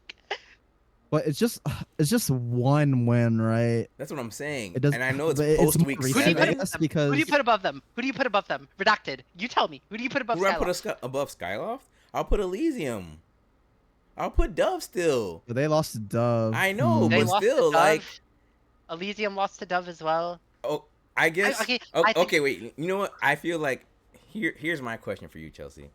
But it's just one win, right? That's what I'm saying. It does, And I know it's but it's post more week recent, Who do you put I seven. above guess, them? because Who do you put above them? Who do you put above them? Redacted. You tell me. Who do you put above Who do I put Skyloft? above Skyloft? I'll put Elysium. I'll put Dove still. they lost to Dove. I know, They but lost to still, like, Dove. Elysium lost to Dove as well. oh, I guess. Okay, Oh, I think okay, wait. You know what? I feel like here's my question for you, Chelsea.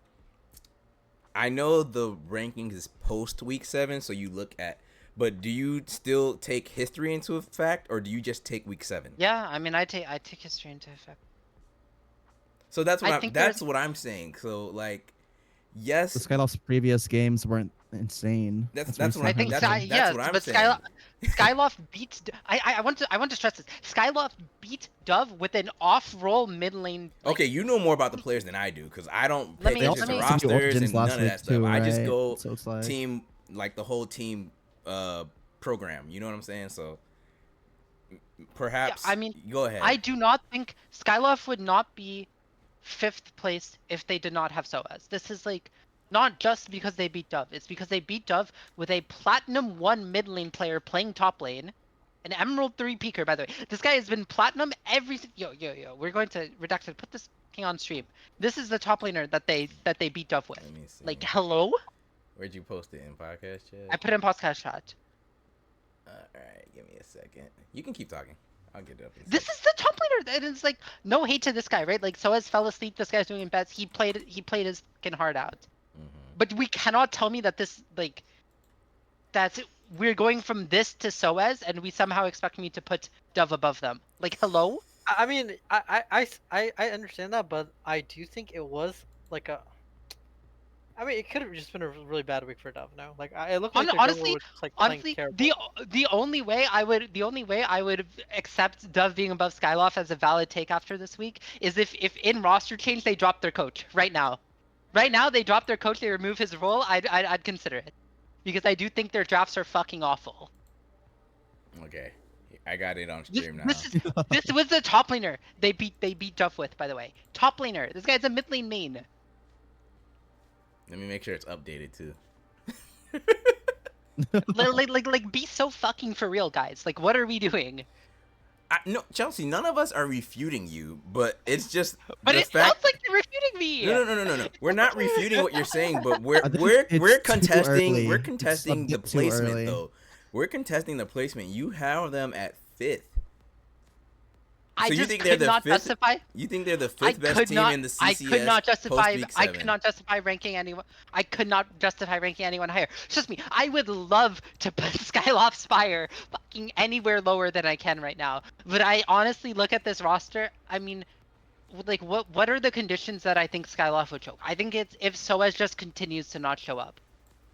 I know the rankings is post week 7, so you look at. But do you still take history into effect, or do you just take week 7? yeah. I mean, I take history into effect. So that's what I I'm. think That's what I'm saying. So like, yes, the Skyloft's previous games weren't insane. That's what what he's I I'm. think saying. That's yeah, what I'm but saying. Skyloft beats. I want to stress this. Skyloft beat Dove with an off-roll mid lane. Like, Okay, you know more about the players than I do because I don't Let pay me- They attention also let to me- had some new rosters Origins and last none of week that stuff. too, I just right? go So it's like team, like the whole team program. You know what I'm saying? So perhaps. I mean, go ahead. I do not think Skyloft would not be 5th place if they did not have SOAS. This is like not just because they beat Dove. It's because they beat Dove with a Platinum 1 mid lane player playing top lane, an Emerald 3 peaker, by the way. This guy has been Platinum every... Yo. We're going to... Redacted, put this king on stream. This is the top laner that they beat Dove with. Let me see. Like, hello? Where'd you post it in podcast chat? I put it in podcast chat. All right, give me a second. You can keep talking. I'll get it up. This is the top laner, and it's like no hate to this guy, right? Like SOAS fell asleep. This guy's doing bets. He played his fucking heart out. But we cannot tell me that this like that's we're going from this to SOAS, and we somehow expect me to put Dove above them. Like, hello? I mean, I understand that, but I do think it was like a. I mean, it could have just been a really bad week for Dove. No, like it looked like their Honestly, jungler was just, like playing honestly, terrible. the only way I would accept Dove being above Skyloft as a valid take after this week is if in roster change they drop their coach right now. Right now they drop their coach, they remove his role. I'd consider it because I do think their drafts are fucking awful. Okay, I got it on stream now. This was the top laner they beat Dove with, by the way. Top laner. This guy's a mid lane main. Let me make sure it's updated too. like be so fucking for real, guys. Like, what are we doing? No, Chelsea, none of us are refuting you, but it's just But the it fact. sounds like you're refuting me. No. We're not refuting what you're saying, but I think we're it's too contesting early. we're It's a contesting the bit too early. placement though. We're contesting the placement. You have them at 5th. I So you just think could they're the not 5th? justify. You think they're the I 5th best could team not. in the CCS I could not justify. post-week I 7? could not justify ranking anyone. I could not justify ranking anyone higher. Trust me. I would love to put Skyloft Spire fucking anywhere lower than I can right now. But I honestly look at this roster. I mean, like, what are the conditions that I think Skyloft would choke? I think it's if SOAS just continues to not show up,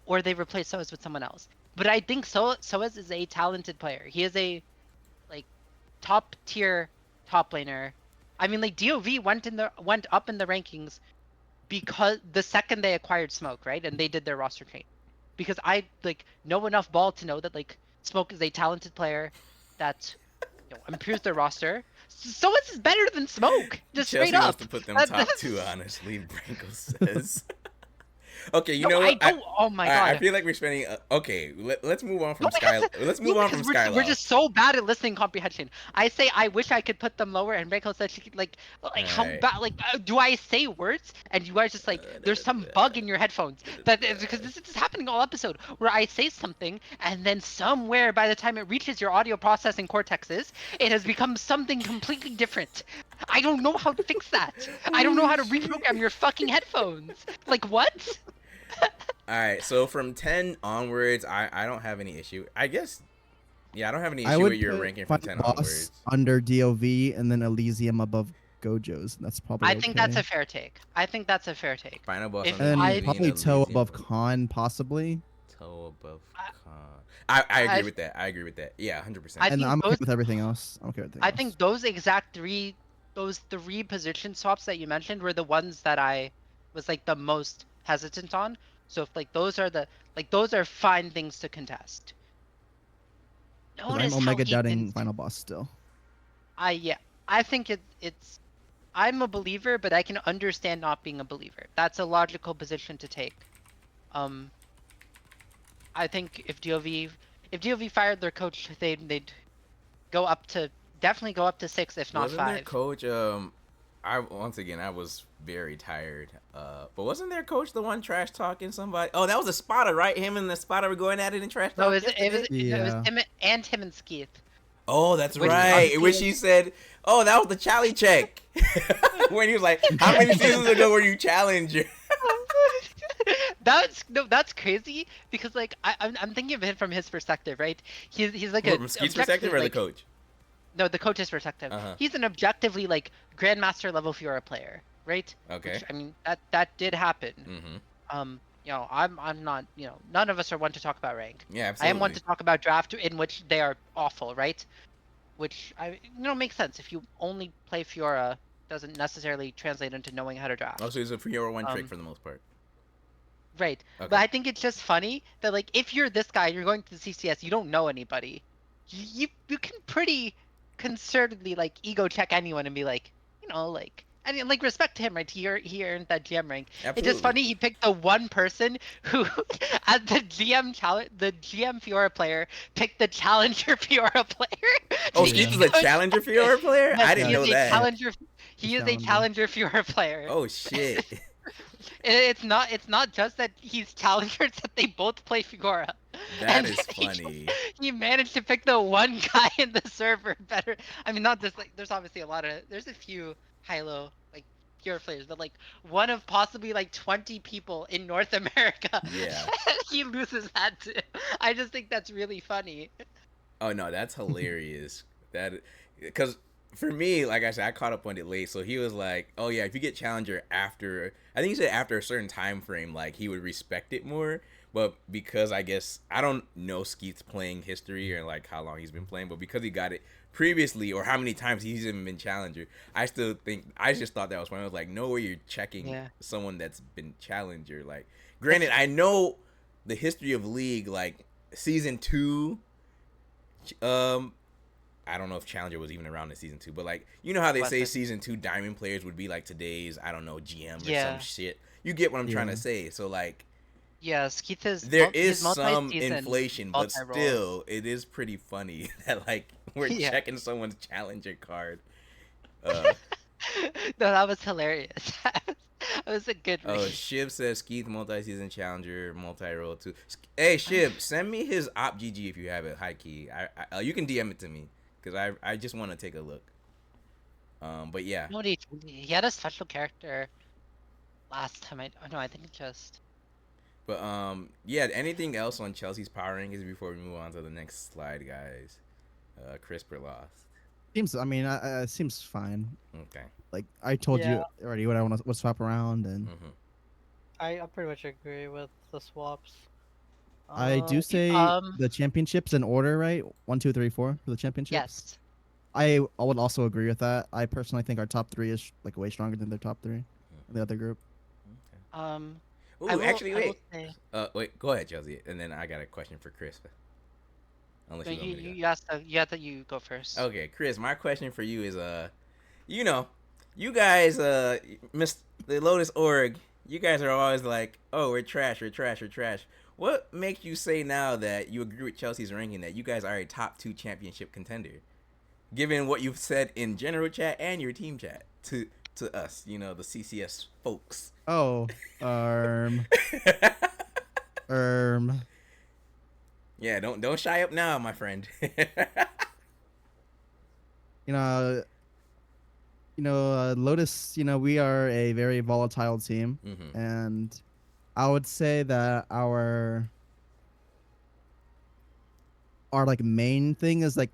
or they replace SOAS with someone else. But I think SOAS is a talented player. He is a like top tier top laner. I mean, like DOV went up in the rankings because the second they acquired Smoke, right, and they did their roster change. Because I like know enough ball to know that like Smoke is a talented player that improves their roster. SOAS is better than Smoke, just Chelsea straight up. wants to put them top 2, honestly. Branko says. Okay, you No, know what? I don't. Oh my god. I feel like we're spending. Okay, let's move on from No, Sky. because- Let's move no, on from because Skyloft. we're just so bad at listening comprehension. I say I wish I could put them lower, and Reiko said she could like how Alright. bad like do I say words and you guys just like there's some bug in your headphones that because this is happening all episode where I say something and then somewhere by the time it reaches your audio processing cortexes it has become something completely different. I don't know how to fix that. I don't know how to reprogram your fucking headphones. Like what? All right, so from 10 onwards, I don't have any issue. I guess, yeah, I don't have any I issue would with your put ranking from 10 Final Boss onwards. under DOV and then Elysium above Gojo's. That's probably. I think that's a okay. fair take. I think that's a fair take. Final boss If under And I- Elysium, probably Toe Elysium above Khan, possibly. Toe above I- Khan. I agree I- with that. I agree with that. Yeah, 100%. I And think I'm okay those- with everything else. I'm okay with everything I else. think those three position swaps that you mentioned were the ones that I was like the most hesitant on. So if like those are fine things to contest. 'Cause I'm Notice how Omega he doubting can. Final Boss still. I think it's. I'm a believer, but I can understand not being a believer. That's a logical position to take. I think if if DOV fired their coach, they'd go up to definitely go up to 6, if not Wasn't their 5. coach? I once again I was very tired. But wasn't their coach the one trash talking somebody? Oh, that was the spotter, right? Him and the spotter were going at it in trash No, talk yesterday. no, it was Yeah. him and Skeeth. Oh, that's Which right. obviously When is- she said, "Oh, that was the Charlie check," when he was like, "How many seasons ago were you challenger?" That's crazy because like I'm thinking of it from his perspective, right? He's like a From Skeet's perspective or the like, coach? No, the coach's perspective. Uh-huh. He's an objectively like grandmaster level Fiora player, right? Okay. Which, I mean that did happen. Mm-hmm. I'm not, none of us are one to talk about rank. Yeah, I absolutely. am one to talk about draft in which they are awful, right? Which makes sense. If you only play Fiora, doesn't necessarily translate into knowing how to draft. Oh, so he's a Fiora one trick for the most part. Right. Okay. But I think it's just funny that like if you're this guy and you're going to the CCS, you don't know anybody. You can pretty concertedly like ego check anyone and be like, and like respect to him, right? He earned that GM rank. Absolutely. It's just funny he picked the one person who as the GM Fiora player picked the challenger Fiora player. Oh, to Skeet is ego a challenger Fiora player? Yes, I didn't he know is a that. Challenger, he is a Challenger. challenger Fiora player. Oh shit. It's not just that he's challenger, it's that they both play Fiora. That And is he- funny. He managed to pick the one guy in the server better. I mean, not just like there's obviously there's a few high-low like Fiora players, but like one of possibly like 20 people in North America. Yeah. He loses that too. I just think that's really funny. Oh no, that's hilarious. Because for me, like I said, I caught up on it late. So he was like, "Oh yeah, if you get challenger after, I think he said after a certain time frame, like he would respect it more." But because I guess I don't know Skeet's playing history or like how long he's been playing, but because he got it previously or how many times he's even been challenger, I just thought that was funny. I was like, no way you're checking someone that's been challenger. Like, granted, I know the history of League, like season 2. I don't know if Challenger was even around in season 2, but like you know how they say season 2 diamond players would be like today's GM or some shit. You get what I'm trying to say. So like, yes, Keith is there is his some multi-season inflation, but multi-role. still, it is pretty funny that like we're Yeah. checking someone's Challenger card. No, that was hilarious. That was a good read. Oh, Shib says Keith multi-season Challenger, multi-role too. Hey Shib, send me his op GG if you have it. High key, you can DM it to me because I just want to take a look. But yeah. No, he had a special character last time. I think it just. But yeah. Anything else on Chelsea's power rankings before we move on to the next slide, guys? Crisper lost. It seems fine. Okay. Like I told you already what I want to swap around, and I pretty much agree with the swaps. I do say the championships in order, right? 1, 2, 3, 4 for the championships. Yes. I would also agree with that. I personally think our top 3 is like way stronger than their top 3 in the other group. Ooh, I will- actually, I will wait. say- Wait. Go ahead, Chelsea, and then I got a question for Chris. Unless you want me to go. You asked that you go first. Okay, Chris. My question for you is, you guys, Miss the Lotus Org, you guys are always like, oh, we're trash. What makes you say now that you agree with Chelsea's ranking that you guys are a top 2 championship contender, given what you've said in general chat and your team chat to us, the CCS folks? Oh, Yeah, don't shy up now, my friend. Lotus, we are a very volatile team, and I would say that our like main thing is like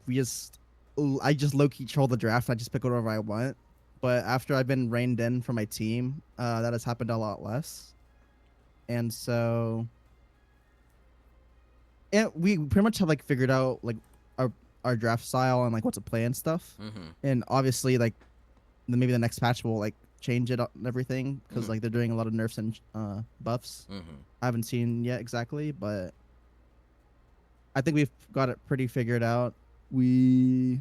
I just low key control the draft. I just pick whatever I want. But after I've been reined in for my team, that has happened a lot less, and so. And we pretty much have like figured out like our draft style and like what to play and stuff. And obviously like maybe the next patch will like change it and everything because like they're doing a lot of nerfs and buffs. I haven't seen yet exactly, but I think we've got it pretty figured out. We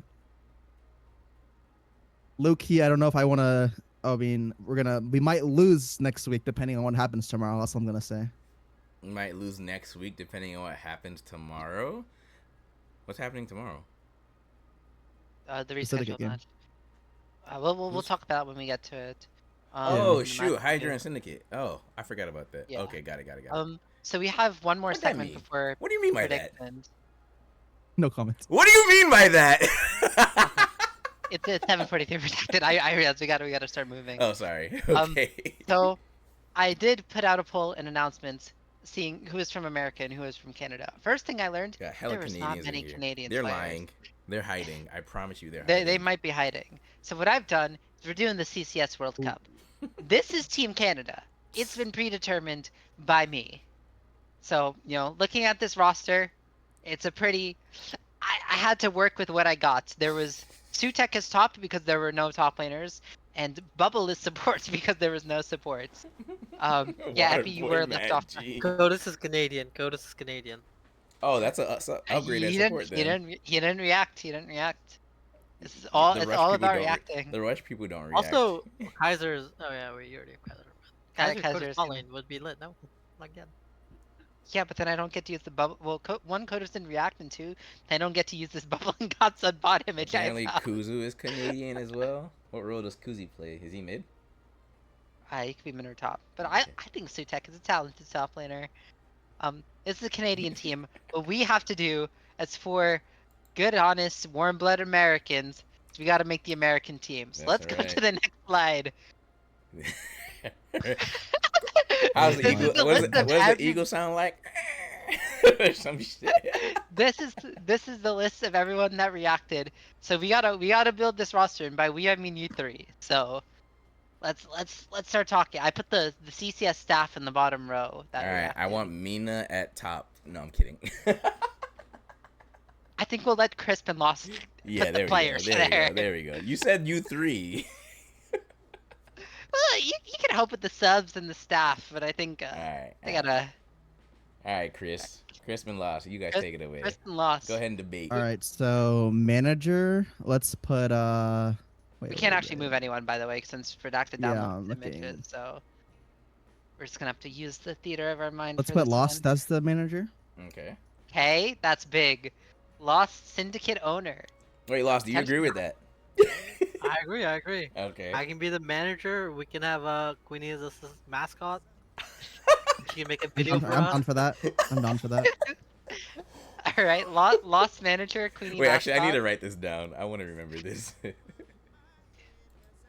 low key, I don't know if I want to. I mean, we might lose next week depending on what happens tomorrow. That's what I'm gonna say. We might lose next week depending on what happens tomorrow. What's happening tomorrow? The The Syndicate rescheduled game. match. We'll Who's- talk about it when we get to it. Oh the shoot, match Hydra too. and Syndicate. Oh, I forgot about that. Yeah. Okay, got it. So we have one more What'd that segment mean? before What do you mean by that? predictions. No comments. What do you mean by that? It's 7:43 predicted. I realized we gotta start moving. Oh, sorry. Um, Okay. So I did put out a poll and announcements seeing who is from America and who is from Canada. First thing I learned, Got hella there was not Canadians in many here. Canadian They're players. lying. They're hiding. I promise you, they're They hiding. might be hiding. So what I've done is we're doing the CCS World Ooh. Cup. This is Team Canada. It's been predetermined by me. So, looking at this roster, it's a pretty I had to work with what I got. There was Sutek is topped because there were no top laners, and Bubble is support because there was no supports. Yeah, Epi, you Waterboy were left Matt off. G. Codus is Canadian. Codus is Canadian. Oh, that's a upgrade at He support didn't. He then. didn't. He didn't react. He didn't react. It's all about reacting. The rush people don't react. Also, Kaiser's. Oh yeah, we already have Kaiser. Kaiser's Kaiser's Codus bot gonna- lane would be lit. No, not again. Yeah, but then I don't get to use the bubble. Well, one Coders didn't react, and two, I don't get to use this bubble and Godson bot image. Apparently, Kuzu is Canadian as well. What role does Kuzi play? Is he mid? He could be mid or top, but Okay. I think Sutek is a talented top laner. It's a Canadian team. What we have to do as for good, honest, warm-blooded Americans is we got to make the American team. So That's let's go right. to the next slide. How's the This eagle? is the What list does of the every- eagle sound like? Or some shit. This is the list of everyone that reacted. So we gotta build this roster, and by we I mean you three. So let's start talking. I put the CCS staff in the bottom row. That All right, I reacted. want Mina at top. No, I'm kidding. I think we'll let Crisp and Lost Yeah, put there the we go. players there. There we go. You said you three. Well, you can help with the subs and the staff, but I think All right. they gotta. All right, Chris. Chris and Lost. You guys Chris- take it away. Crisp and Lost. Go ahead and debate. All right, so manager. Let's put We can't actually move anyone, by the way, since Redacted Yeah, downloaded I'm the looking. images. So we're just gonna have to use the theater of our mind. Let's for put this Lost one. as the manager. Okay. Okay, that's big. Lost Syndicate owner. Wait, Lost. Do you agree with that? I agree. Okay. I can be the manager. We can have Queenie as a mascot. She can make a video I'm, for I'm us. down for that. I'm down for that. All right, Lost manager, Queenie. Wait, actually, I need to mascot. write this down. I want to remember this.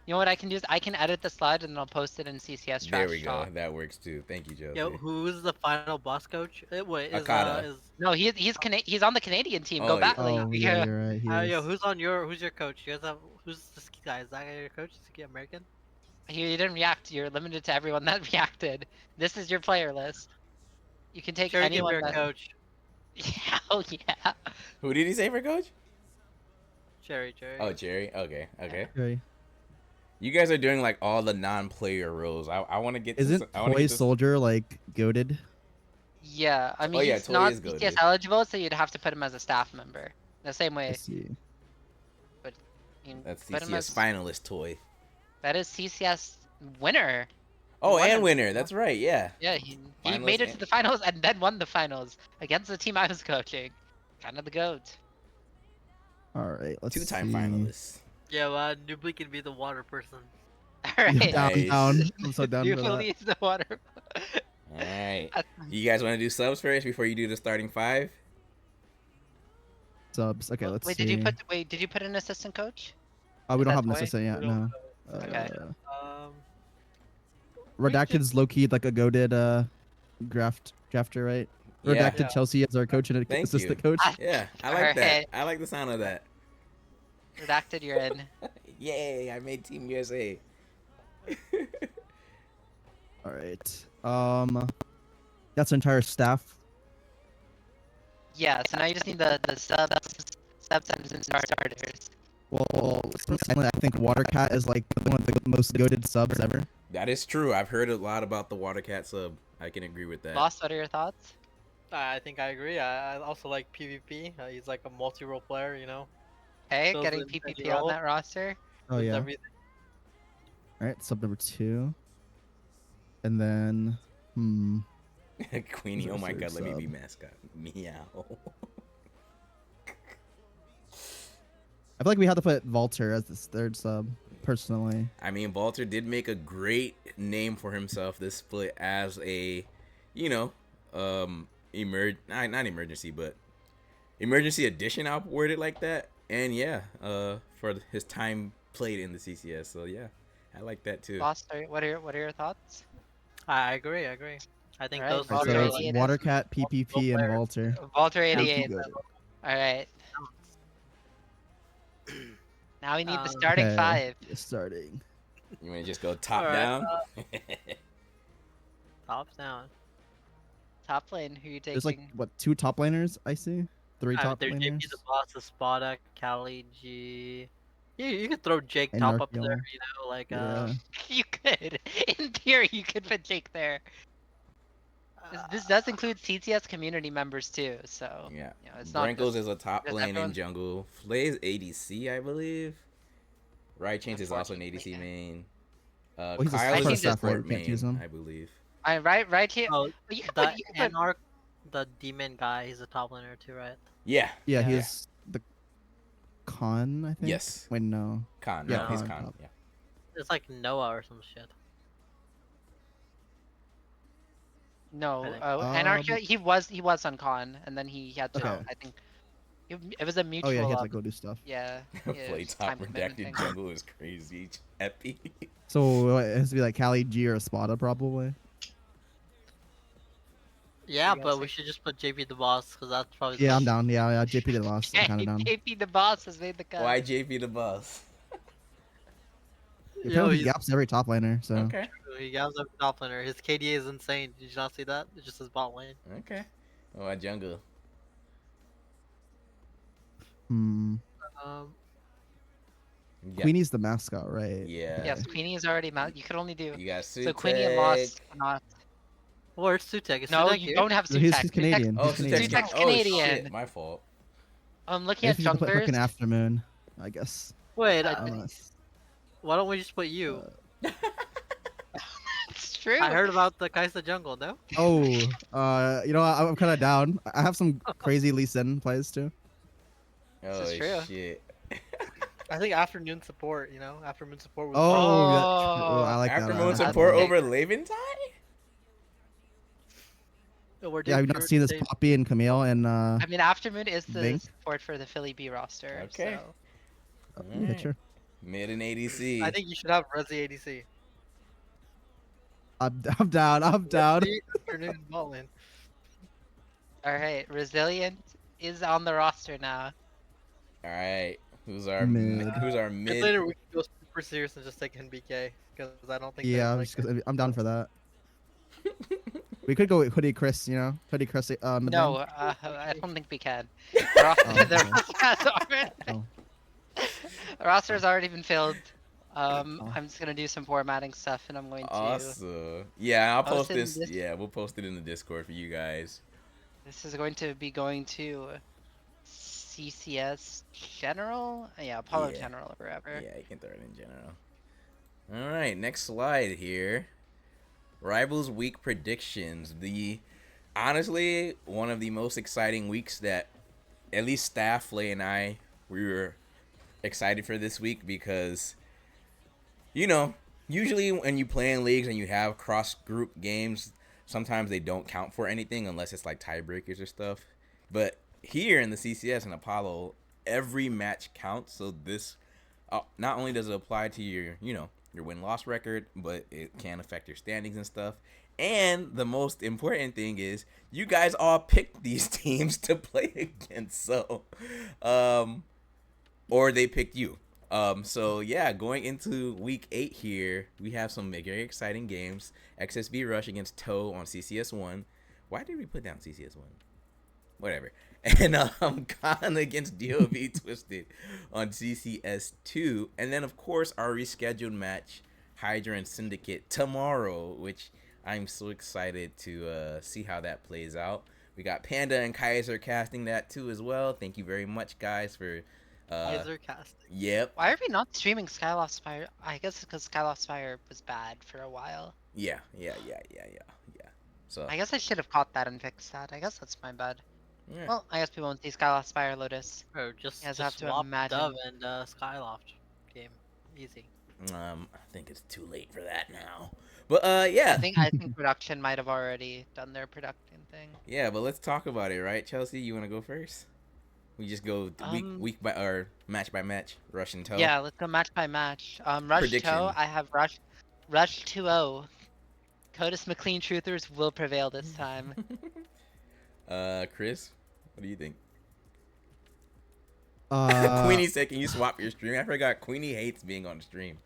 You know what I can do is I can edit the slide and then I'll post it in CCS. There Trash we go. Talk. That works too. Thank you, Joe. Yo, who's the final boss coach? Wait, is Akata. No, he's on the Canadian team. Oh, Go yeah. back. Oh, Like, yeah, you're right. He yo, is. who's your coach? You guys have who's this guy? Is that guy your coach? Is he American? You didn't react. You're limited to everyone that reacted. This is your player list. You can take Sure, give anyone your that. coach. Yeah, oh yeah. Who did he say for coach? Cherry. Oh, Jerry. Okay. Okay. You guys are doing like all the non-player roles. I want to get. Isn't I wanna Toy get this- Soldier like goaded? Yeah, I mean yeah, he's Toy not is goated. BTS eligible, so you'd have to put him as a staff member. The same way. I see. You can That's put him CCS as- finalist toy. That is CCS winner. Oh, won and it. winner. That's right. Yeah. Yeah, he Finals made it to and- the finals and then won the finals against the team I was coaching. Kind of the goat. All right, let's Two-time see. finalists. Yeah, Nubly can be the water person. All Yeah, right. down, Nice. down. I'm so down You for that. believe the water. All right. Uh, You guys want to do subs first before you do the starting five? Subs. Okay, let's Wait, see. did you put an assistant coach? Oh, we is don't that have an Toy? assistant yet. We No. don't Okay. Redacted's low key like a goaded drafter, right? Yeah. Redacted Yeah. Chelsea as our coach and Thank assistant you. coach. Yeah, I like that. Alright. I like the sound of that. Redacted, you're in. Yay! I made Team USA. All right. That's our entire staff. Yeah, so now you just need the subs and starters. Well, I think Watercat is like one of the most goaded subs ever. That is true. I've heard a lot about the Watercat sub. I can agree with that. Lost, what are your thoughts? I think I agree. I also like PvP. He's like a multi-role player, you know. Hey, Those getting are the PPP role. on that roster. Oh Does yeah. everything. All right, sub number 2. And then, Queenie, oh my god, let me be Sub. mascot. Meow. I feel like we have to put Valter as this third sub, personally. I mean, Walter did make a great name for himself this split as a, you know, not emergency, but emergency addition. I'll word it like that. And yeah, for his time played in the CCS, so yeah, I like that too. Foster, what are your thoughts? I agree. I think Alright, those Alright, three so are it's like 88 is Watercat, multiple PPP, and players. Valter. Walter Pretty 88. good. All right. Now we need the Um, starting Okay, five. starting. You want to just go top Alright, down? top down. Top lane, who you There's like taking? what 2 top laners? I see 3 top There's JP laners. the boss, Espada, Kali G. You could throw Jake And top up there. Narkiel. You know, like Yeah. You could. In theory, you could put Jake there. This does include CTS community members too, so Yeah. you know, it's not Brinkles just, is a top just lane everyone. in jungle. Flay's ADC, I believe. Right Chains is also an ADC Unfortunately. main. Well, he's a Kyle is support a staff, right? support We can't use main, him. I believe. Right here. oh, You could the put. You could put. Anarch, the demon guy. He's a top laner too, right? Yeah. Yeah, Yeah. he's the Khan, I think. Yes. Wait, no. Khan. Yeah, No, he's Khan, Khan. top. Yeah. It's like Noah or some shit. No, I think. Anarchy. He was on con, and then he had to. Okay. I think it was a mutual. Oh yeah, he had to go do stuff. Yeah. Play it's top time commitment redacted thing. jungle is crazy. Epi. So it has to be like Kali G or Espada probably. Yeah, You but guys we should just put JP the boss because that's probably. Yeah, the I'm down. Yeah, JP did lost. I'm kind of down. KP the boss has made the cut. Why JP the boss? Apparently he he's gaps every top laner. So Okay. he has a top laner. His KDA is insane. Did you not see that? It's just his bot lane. Okay. Oh, at jungle. hmm. Um, Yeah. Queenie's the mascot, right? Yeah. Yes, Queenie is already you could only do. You got So Queenie and Lost cannot. where's Sutek? Is No, Sutek you here? don't have No, Sutek. he's Canadian. Oh, He's Canadian. Sutek's Oh Canadian. shit, my fault. I'm I looking at guess you could put fucking junglers. Aftermoon. I guess. Wait, I I don't know. why don't we just put you? It's true. I heard about the Kaisa jungle, no? Oh, you know what? I'm kind of down. I have some crazy Lee Sin plays too. Oh is true. shit. I think afternoon support, afternoon support was Oh, yeah, Oh. I like that. I Aftermoon like that. support That's over Leventine? Yeah, I've not seen this Poppy and Camille and I mean, Aftermoon is the Vink? support for the Philly B roster. Okay. So. yeah, sure. Mid and ADC. I think you should have Resi ADC. I'm down. I'm down. Resi, afternoon bot lane. All right, Resilient is on the roster now. All right. Who's our Mid. who's our Guess mid? later we can go super serious and just take NBK because I don't think. Yeah, there's, I'm down for that. We could go with Hoodie Chris, Hoodie Chris. Mid No, lane. I don't think we can. The roster, Oh, the okay. roster has already, Oh. the roster has already been filled. Oh. I'm just gonna do some formatting stuff, and I'm going to. Awesome. Yeah, I'll post Post in this. this- Yeah, we'll post it in the Discord for you guys. This is going to be going to CCS General. Yeah, Apollo Yeah. General or wherever. Yeah, you can throw it in general. All right, next slide here. Rivals week predictions. Honestly, one of the most exciting weeks that at least staff Flay and we were excited for this week because usually when you play in leagues and you have cross group games, sometimes they don't count for anything unless it's like tiebreakers or stuff. But here in the CCS and Apollo, every match counts. So this not only does it apply to your win-loss record, but it can affect your standings and stuff. And the most important thing is you guys all picked these teams to play against. So, or they picked you. So yeah, going into week 8 here, we have some very exciting games. XSB Rush against Toe on CCS1. Why did we put down CCS1? Whatever. And Khan against DOV Twisted on CCS2. And then, of course, our rescheduled match, Hydra and Syndicate, tomorrow, which I'm so excited to see how that plays out. We got Panda and Kaiser casting that too as well. Thank you very much, guys, for... Kaiser casting. Yep. Why are we not streaming Skyloft Spire? I guess it's because Skyloft Spire was bad for a while. Yeah. So I guess I should have caught that and fixed that. I guess that's my bad. Yeah. Well, I guess we won't see Skyloft Spire Lotus. Or You just guys have to swap Dove imagine. and Skyloft game. Easy. I think it's too late for that now. But I yeah, think I think production might have already done their production thing. yeah. But let's talk about it, right? Chelsea, you want to go first? We just go Um, week by or match by match, rush and toe. yeah, let's go match by match. Rush Toe, Prediction. I have Rush 2-0. Codus McLean Truthers will prevail this time. Chris, what do you think? Uh, Queenie said, "Can you swap your stream?" I forgot. Queenie hates being on the stream.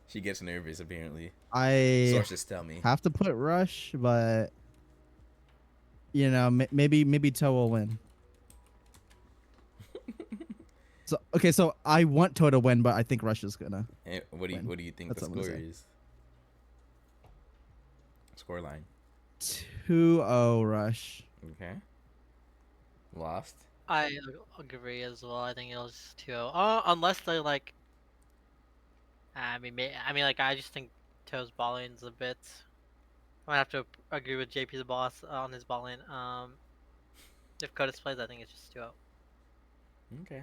She gets nervous apparently. I Sources tell me. have to put Rush, but you know, maybe Toe will win. So okay, so I want Toe to win, but I think Rush is gonna win. What do you think That's the what I'm score gonna say. is? Score line. 2-0 Rush. Okay. Lost. I agree as well. I think it was 2-0. Unless they like. Like I just think Toe's balling's a bit. I might have to agree with JP's boss on his balling. If Codus plays, I think it's just 2-0. Okay.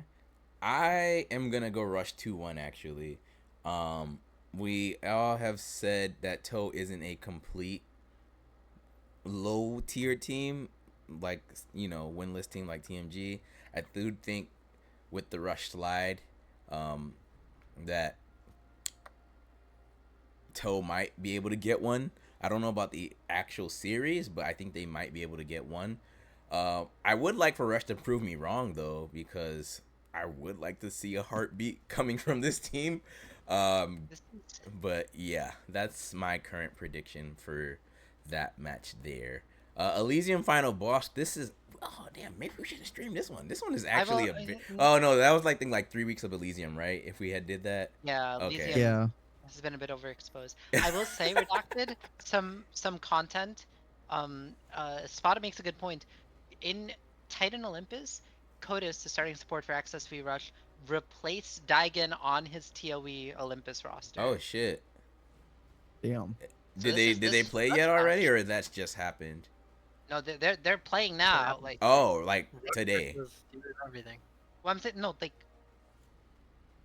I am gonna go rush 2-1 actually. We all have said that Toe isn't a complete low tier team, like winless team like TMG. I do think with the rush slide, that Toe might be able to get one. I don't know about the actual series, but I think they might be able to get one. I would like for Rush to prove me wrong though, because I would like to see a heartbeat coming from this team. This is- But yeah, that's my current prediction for that match there. Elysium Final Boss. This is damn. Maybe we should have streamed this one. This one is actually Oh no, that was like 3 weeks of Elysium, right? If we had did that. Yeah, Okay. Elysium Yeah. has been a bit overexposed. I will say, Redacted, some content. Spada makes a good point. In Titan Olympus, Codus, the starting support for Access V Rush, replaced Daigen on his TOE Olympus roster. Oh shit. Damn. So Did they this play Rush yet already, match- or that's just happened? No, they're playing now. happened. Like, Oh, like today. Versus everything. well, I'm saying no, like,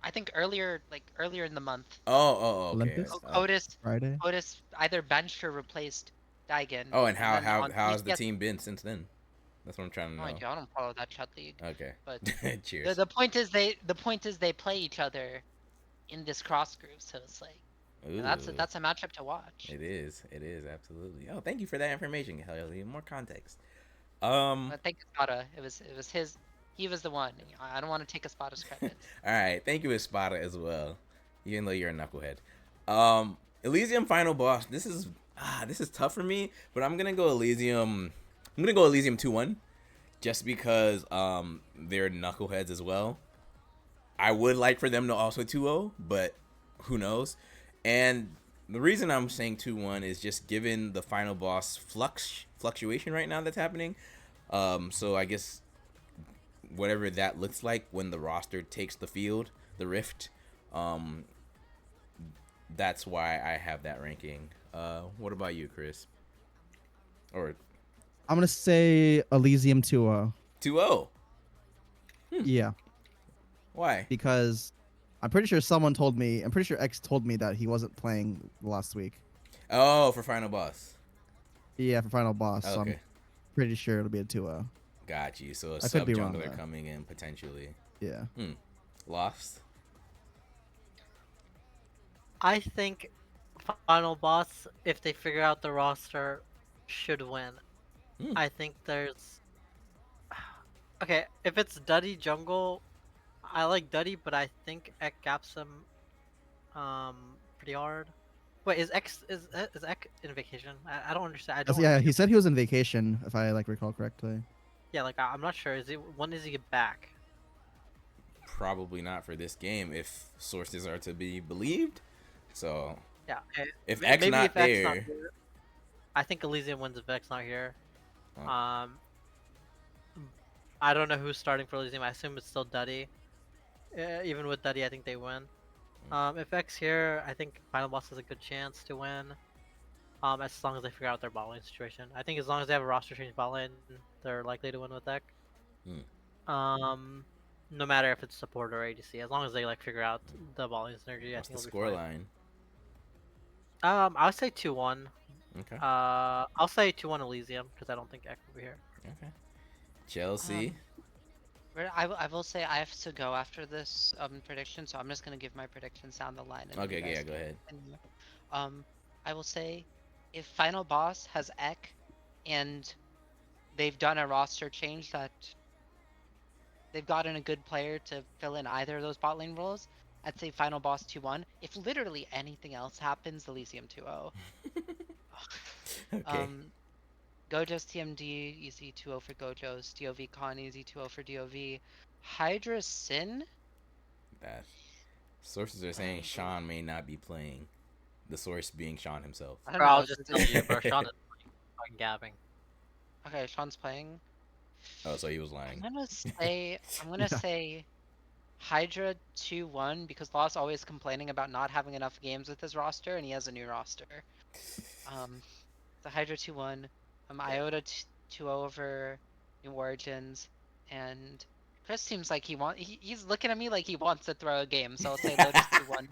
I think earlier in the month, Oh, okay. Olympus? Codus Friday. either benched or replaced Daigen. Oh, and then on how's the weekend- team been since then? That's what I'm trying to Oh, I know. don't follow that chat league. Okay. But Cheers. the point is they play each other in this cross group, so it's like Ooh, that's a matchup to watch. It is absolutely. Oh, thank you for that information, Kelly. More context. But thank you, Spada. It was his. He was the one. I don't want to take a Spada's credit. All right, thank you, Espada, as well. Even though you're a knucklehead. Elysium Final Boss. This is tough for me, but I'm gonna go Elysium. I'm gonna go Elysium 2-1, just because they're knuckleheads as well. I would like for them to also 2-0, but who knows? And the reason I'm saying 2-1 is just given the final boss fluctuation right now that's happening. So I guess whatever that looks like when the roster takes the field, the rift, that's why I have that ranking. What about you, Chris? Or I'm gonna say Elysium 2-0. 2-0? Yeah, Why? because I'm pretty sure X told me that he wasn't playing last week. Oh, for final boss. Yeah, for final boss. So Okay, I'm pretty sure it'll be a 2-0. got you. So a I could sub be wrong, jungler though. coming in potentially. Yeah. Lost. I think final boss, if they figure out the roster, should win. I think there's. Okay, if it's Duddy jungle, I like Duddy, but I think Ek gaps him pretty hard. Wait, is Ek in vacation? I don't understand. I don't. Yeah, he said he was on vacation, if I recall correctly. Yeah, like I'm not sure. When does he get back? Probably not for this game if sources are to be believed. So Yeah. if Maybe X not if X not there, here, I think Elysium wins if X not here. Oh. I don't know who's starting for Elysium. I assume it's still Duddy. Even with Duddy, I think they win. If X here, I think Final Boss has a good chance to win. As long as they figure out their bot lane situation. I think as long as they have a roster change bot lane, they're likely to win with Ek. No matter if it's support or ADC, as long as they like figure out the volume synergy, I What's think the it'll be score fine. line? I'll say 2-1. Okay. I'll say 2-1 Elysium because I don't think Ek will be here. Okay. Chelsea. Um, I will say I have to go after this prediction, so I'm just gonna give my predictions down the line, and then you Okay, guys yeah, go can ahead. continue. I will say if final boss has Ek, and they've done a roster change that they've gotten a good player to fill in either of those bot lane roles, I'd say final boss 2-1. If literally anything else happens, Elysium 2-0. Okay. um, Gojo's TMD, easy 2-0 for Gojo's. DOV Con, easy 2-0 for DOV. Hydra Sin? That sources are saying Sean may not be playing. The source being Sean himself. I don't Bro, I'll know. just tell you, bro. Sean is fucking gabbing. Okay, Sean's playing. Oh, so he was I'm lying. gonna say I'm gonna Yeah. say Hydra 2-1 because Law's always complaining about not having enough games with his roster, and he has a new roster. The Hydra 2-1. Iota 2-0 over New Origins, and Chris seems like he's looking at me like he wants to throw a game, so I'll say Lotus 2-1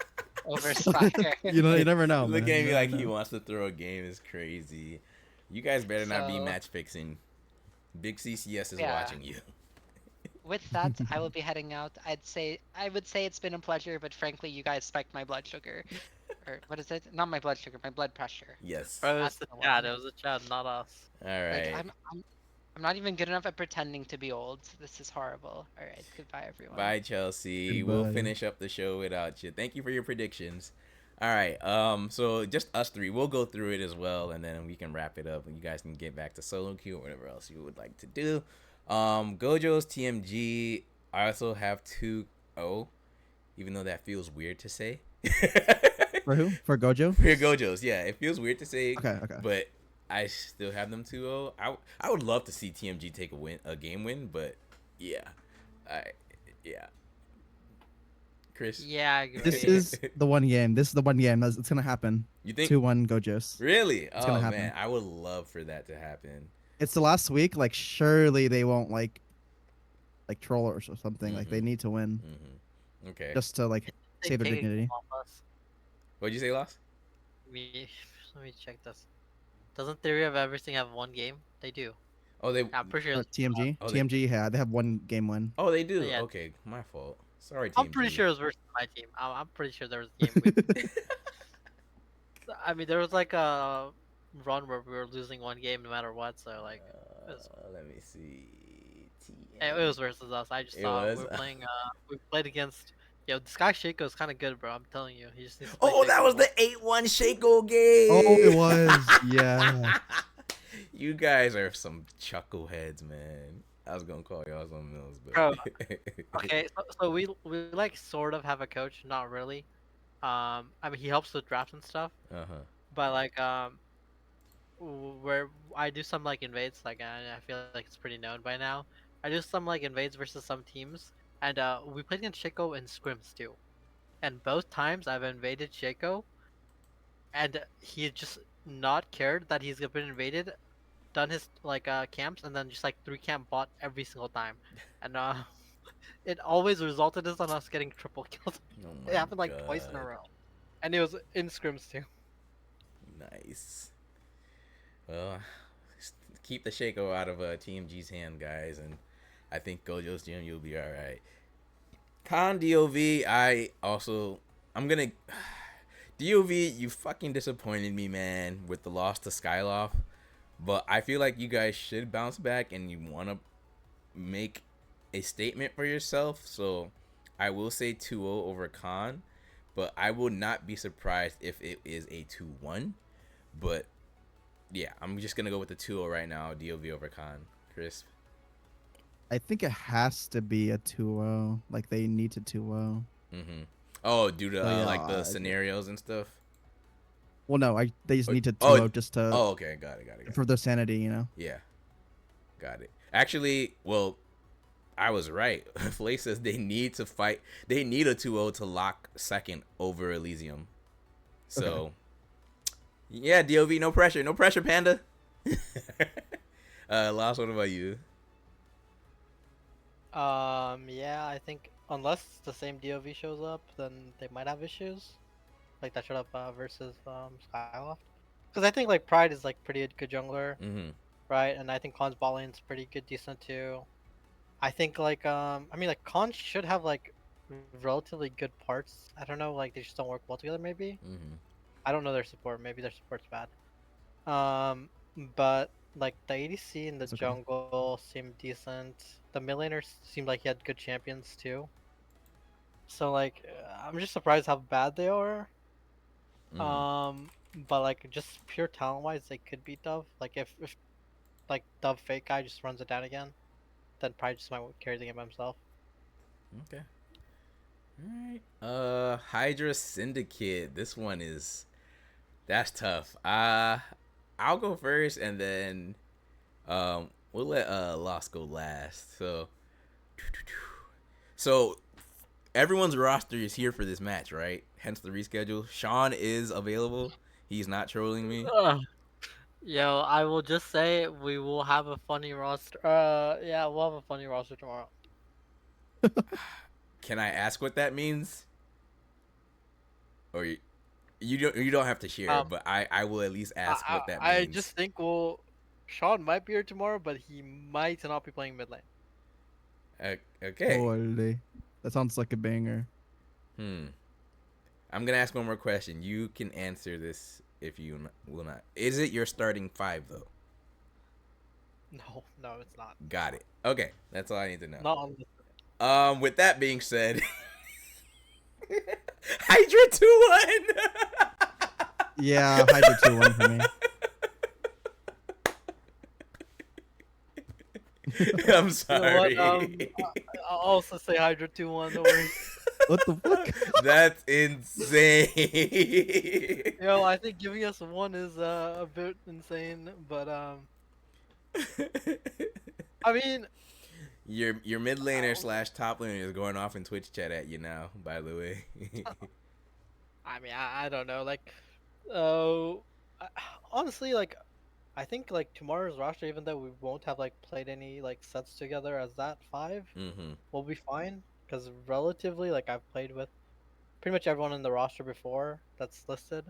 over Spire. You know, you never know, Look man. at You me never like he know. wants to throw a game is crazy. You guys better not be So match fixing. Big CCS is yeah, watching you. with that, I will be heading out. I would say it's been a pleasure, but frankly, you guys spiked my blood sugar, or what is it? Not my blood sugar, my blood pressure. Yes. Bro, it was That's the the chat. one. It was the chat, not us. All Like right. I'm not even good enough at pretending to be old. This is horrible. All right, goodbye everyone. Bye, Chelsea. We'll Goodbye. finish up the show without you. Thank you for your predictions. All right. So just us three. We'll go through it as well, and then we can wrap it up, and you guys can get back to solo queue or whatever else you would like to do. Gojo's TMG. I also have 2-0, even though that feels weird to say. For who? For Gojo? For Gojo's, yeah, it feels weird to say. Okay, okay. But I still have them 2-0. I would love to see TMG take a game win, but yeah, yeah. Chris, Yeah, I This agree. is the one game. This is the one game. It's gonna happen. you think 2-1 Gojos. really? It's Oh gonna happen. man, I would love for that to happen. It's the last week. Like, surely they won't like troll or something. Like, they Mhm. need to win Okay. just to like They save their take a game dignity. off us. What'd you say, Lost? Let me check this. Doesn't Theory of Everything have one game? They do. Oh, they. Yeah, I'm pretty sure. TMG. Oh, TMG. Yeah, they have one game win. Oh, they do. Yeah. Okay, my fault. Sorry, I'm pretty TMG. sure it was versus my team. I'm pretty sure there was a game. I mean, there was like a run where we were losing one game no matter what. So like, Let me see. it was versus us. I just It saw was? we were playing. We played against. Yo, this guy Shaco is kind of good, bro. I'm telling you. He just needs to play Oh, that Shaco was more. the 8-1 Shaco game. Oh, it was. Yeah. You guys are some chuckleheads, man. I was gonna call y'all something else, but Bro, Okay, so we like sort of have a coach, not really. I mean he helps with drafts and stuff, uh-huh. but like where I do some like invades, like I feel like it's pretty known by now. I do some like invades versus some teams, and we played against Shaco in scrims too. And both times I've invaded Shaco, and he just not cared that he's been invaded, done his like camps, and then just like 3 camp bot every single time, and it always resulted in us getting triple kills. Oh It my happened like twice in a god. row, and it was in scrims too. Nice. Well, keep the Shaco out of TMG's hand, guys, and I think Gojo's gym you'll be all right. Con DOV, I'm gonna DOV. You fucking disappointed me, man, with the loss to Skyloft. But I feel like you guys should bounce back, and you want to make a statement for yourself. So I will say 2-0 over Con, but I will not be surprised if it is a 2-1. But yeah, I'm just gonna go with the 2-0 right now. DOV over Con. Chris. I think it has to be a 2-0. Like, they need to 2-0. Mm-hmm. Oh, due to So, yeah, like the scenarios and stuff. Well, no, they just need to 2-0 Oh, just to Oh, okay, got it. for their sanity, you know. Yeah, got it. Actually, well, I was right. Flay says they need to fight. They need a 2-0 to lock second over Elysium. So, Okay. yeah, DOV, no pressure, Panda. Last, what about you? Yeah, I think unless the same DOV shows up, then they might have issues. Like that showed up versus Skyloft. Because I think like Pride is like pretty good jungler, Mm-hmm. right? And I think Khan's bot lane's pretty good, decent too. I think like I mean like Khan should have like relatively good parts. I don't know, like they just don't work well together. Maybe Mm-hmm. I don't know their support. Maybe their support's bad. Um, but like the ADC in the It's okay. jungle seemed decent. The mid laner seemed like he had good champions too. So like I'm just surprised how bad they are. Mm-hmm. But like just pure talent wise, they could beat Dove. Like if like Dove fake guy just runs it down again, then probably just might carry the game by himself. Okay. All right. Hydra Syndicate. This one is that's tough. I'll go first, and then we'll let Lost go last. So everyone's roster is here for this match, right? Hence the reschedule. Sean is available. He's not trolling me. Ugh. Yo, I will just say we will have a funny roster. Yeah, we'll have a funny roster tomorrow. Can I ask what that means? Or you don't have to share, Um, but I will at least I ask what that I means. just think Sean might be here tomorrow, but he might not be playing mid lane. Okay. Holy. That sounds like a banger. Hmm. I'm gonna ask one more question. You can answer this if you will not. Is it your starting five though? No, no, it's not. Got it. Okay, that's all I need to know. Not on this. With that being said, Hydra 2-1. Yeah, Hydra 2-1 for me. I'm You know what? sorry. I'll also say Hydra 2-1. Don't worry. What the fuck? That's insane. Yo, I think giving us one is a bit insane, but I mean, your mid laner slash top laner is going off in Twitch chat at you now. By the way. I don't know. Like, oh, I, honestly, like, I think like tomorrow's roster, even though we won't have like played any like sets together as that five, Mm-hmm. we'll be fine because relatively, like, I've played with pretty much everyone in the roster before that's listed,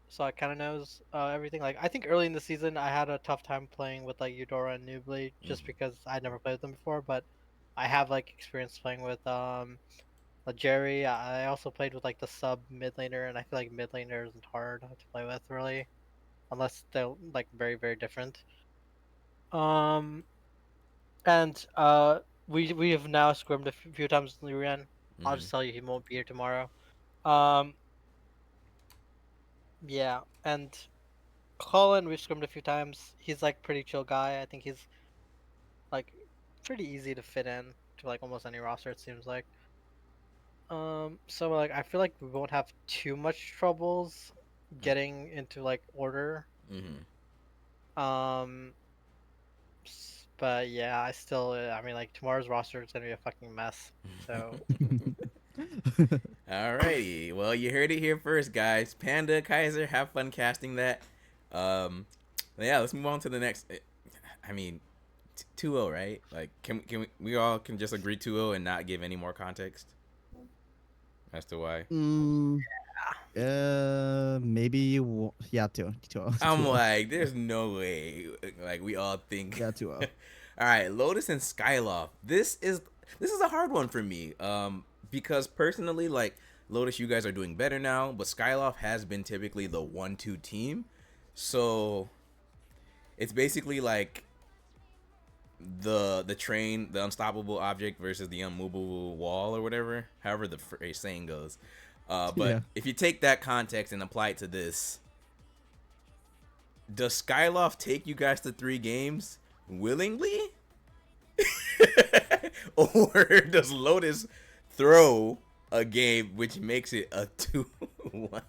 so I kind of knows everything. Like, I think early in the season, I had a tough time playing with like Eudora and Nubly just Mm-hmm. because I'd never played with them before, but I have like experience playing with Jerry. I also played with like the sub mid laner, and I feel like mid laner isn't hard to play with really, unless they're like very very different. Um, and we have now scrimmed a few times with Lurian. I'll Mm-hmm. just tell you he won't be here tomorrow. Um, yeah, and Colin we've scrimmed a few times. He's like pretty chill guy. I think he's like pretty easy to fit in to like almost any roster it seems like. So like I feel like we won't have too much troubles getting into like order. Mm-hmm. Um, but yeah, I still, I mean, like tomorrow's roster is gonna be a fucking mess. So Alrighty. Well, you heard it here first, guys. Panda Kaiser, have fun casting that. Yeah, let's move on to the next. I mean, 2-0, right? Like, we all can just agree 2-0 and not give any more context as to why? Mm, maybe you. Yeah, 2-0. I'm 2-0. like, there's no way. Like, we all think. Yeah, 2-0. All right, Lotus and Skyloft. This is a hard one for me. Because personally, like Lotus, you guys are doing better now, but Skyloft has been typically the 1-2 team, so it's basically like the train, the unstoppable object versus the unmovable wall or whatever. However the phrase saying goes. But Yeah. if you take that context and apply it to this, does Skyloft take you guys to 3 games willingly? Or does Lotus throw a game which makes it a 2-1?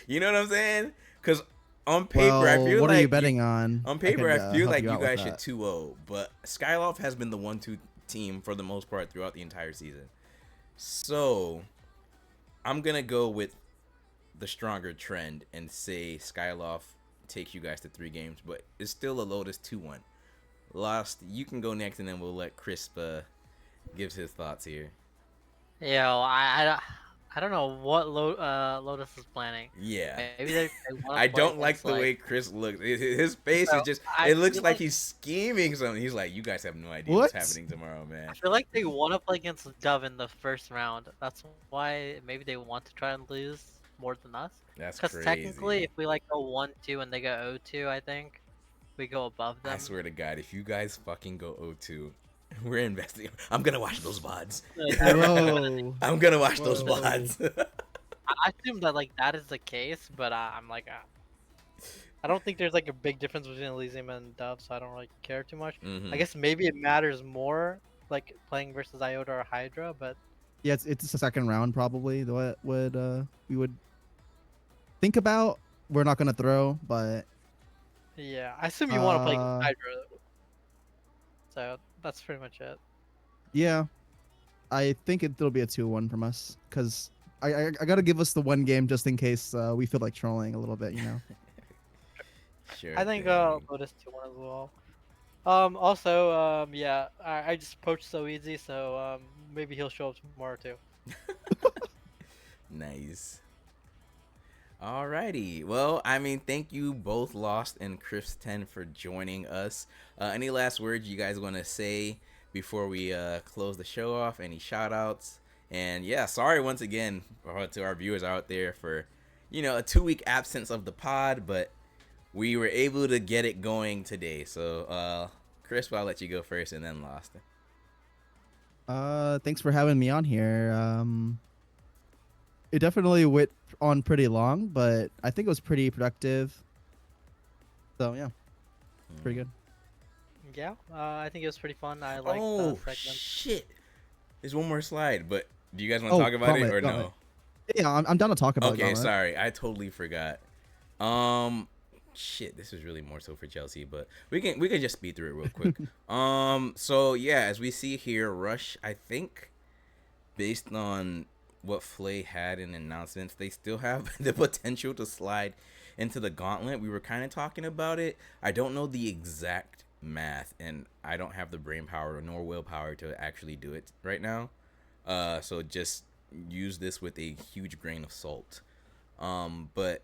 You know what I'm saying? Because on paper, I Well, feel what are you like betting on? on paper, I feel Help like you you out with guys should that. 2-0, but Skyloft has been the 1-2 team for the most part throughout the entire season. So I'm gonna go with the stronger trend and say Skyloft takes you guys to 3 games, but it's still a Lotus 2-1. Lost, you can go next, and then we'll let Crisp gives his thoughts here. Yo, I don't know what Lotus is planning. Yeah. Maybe they want to I play don't like against the like. way Chris looks. His face So is just, I it looks feel like like he's scheming something. He's like, you guys have no idea what's What? happening tomorrow, man. I feel like they want to play against Dove in the first round. That's why maybe they want to try and lose more than us. That's Because technically, crazy. if we like go 1-2 and they go 0-2, I think we go above I them. swear to God, if you guys fucking go 0-2, we're investing. I'm gonna watch those VODs. Whoa. I'm gonna watch those Whoa. VODs. I assume that like that is the case, but I'm like, I don't think there's like a big difference between Elysium and Dove, so I don't really care too much. hmm I guess maybe it matters more like playing versus Iota or Hydra, but Yeah, it's a second round probably. What would we would think about? We're not gonna throw, but yeah, I assume you want to play against uh, Hydra, so that's pretty much it. yeah, I think it'll be a 2-1 from us because I gotta give us the one game just in case we feel like trolling a little bit, you know. Sure I think thing. Lotus 2-1 as well. Also, yeah, I just poached so easy, so maybe he'll show up tomorrow too. Nice. Alrighty. Well, I mean, thank you both, Lost and Chris 10, for joining us. Any last words you guys want to say before we close the show off? Any shout outs? And yeah, sorry once again to our viewers out there for, a 2 week absence of the pod, but we were able to get it going today. So, Chris, I'll let you go first and then Lost. Thanks for having me on here. It definitely went on pretty long, but I think it was pretty productive. So yeah, pretty good. Yeah, I think it was pretty fun. I like the Oh, segment. shit. There's one more slide, but do you guys want to Oh, talk about it Gauntlet, or Gauntlet. no? Yeah, I'm down to talk about Okay, Gauntlet. sorry. I totally forgot. Um shit, this is really more so for Chelsea, but we can just speed through it real quick. So yeah, as we see here, Rush, I think based on what Flay had in announcements, they still have the potential to slide into the gauntlet. We were kind of talking about it. I don't know the exact math, and I don't have the brain power nor willpower to actually do it right now. So just use this with a huge grain of salt. But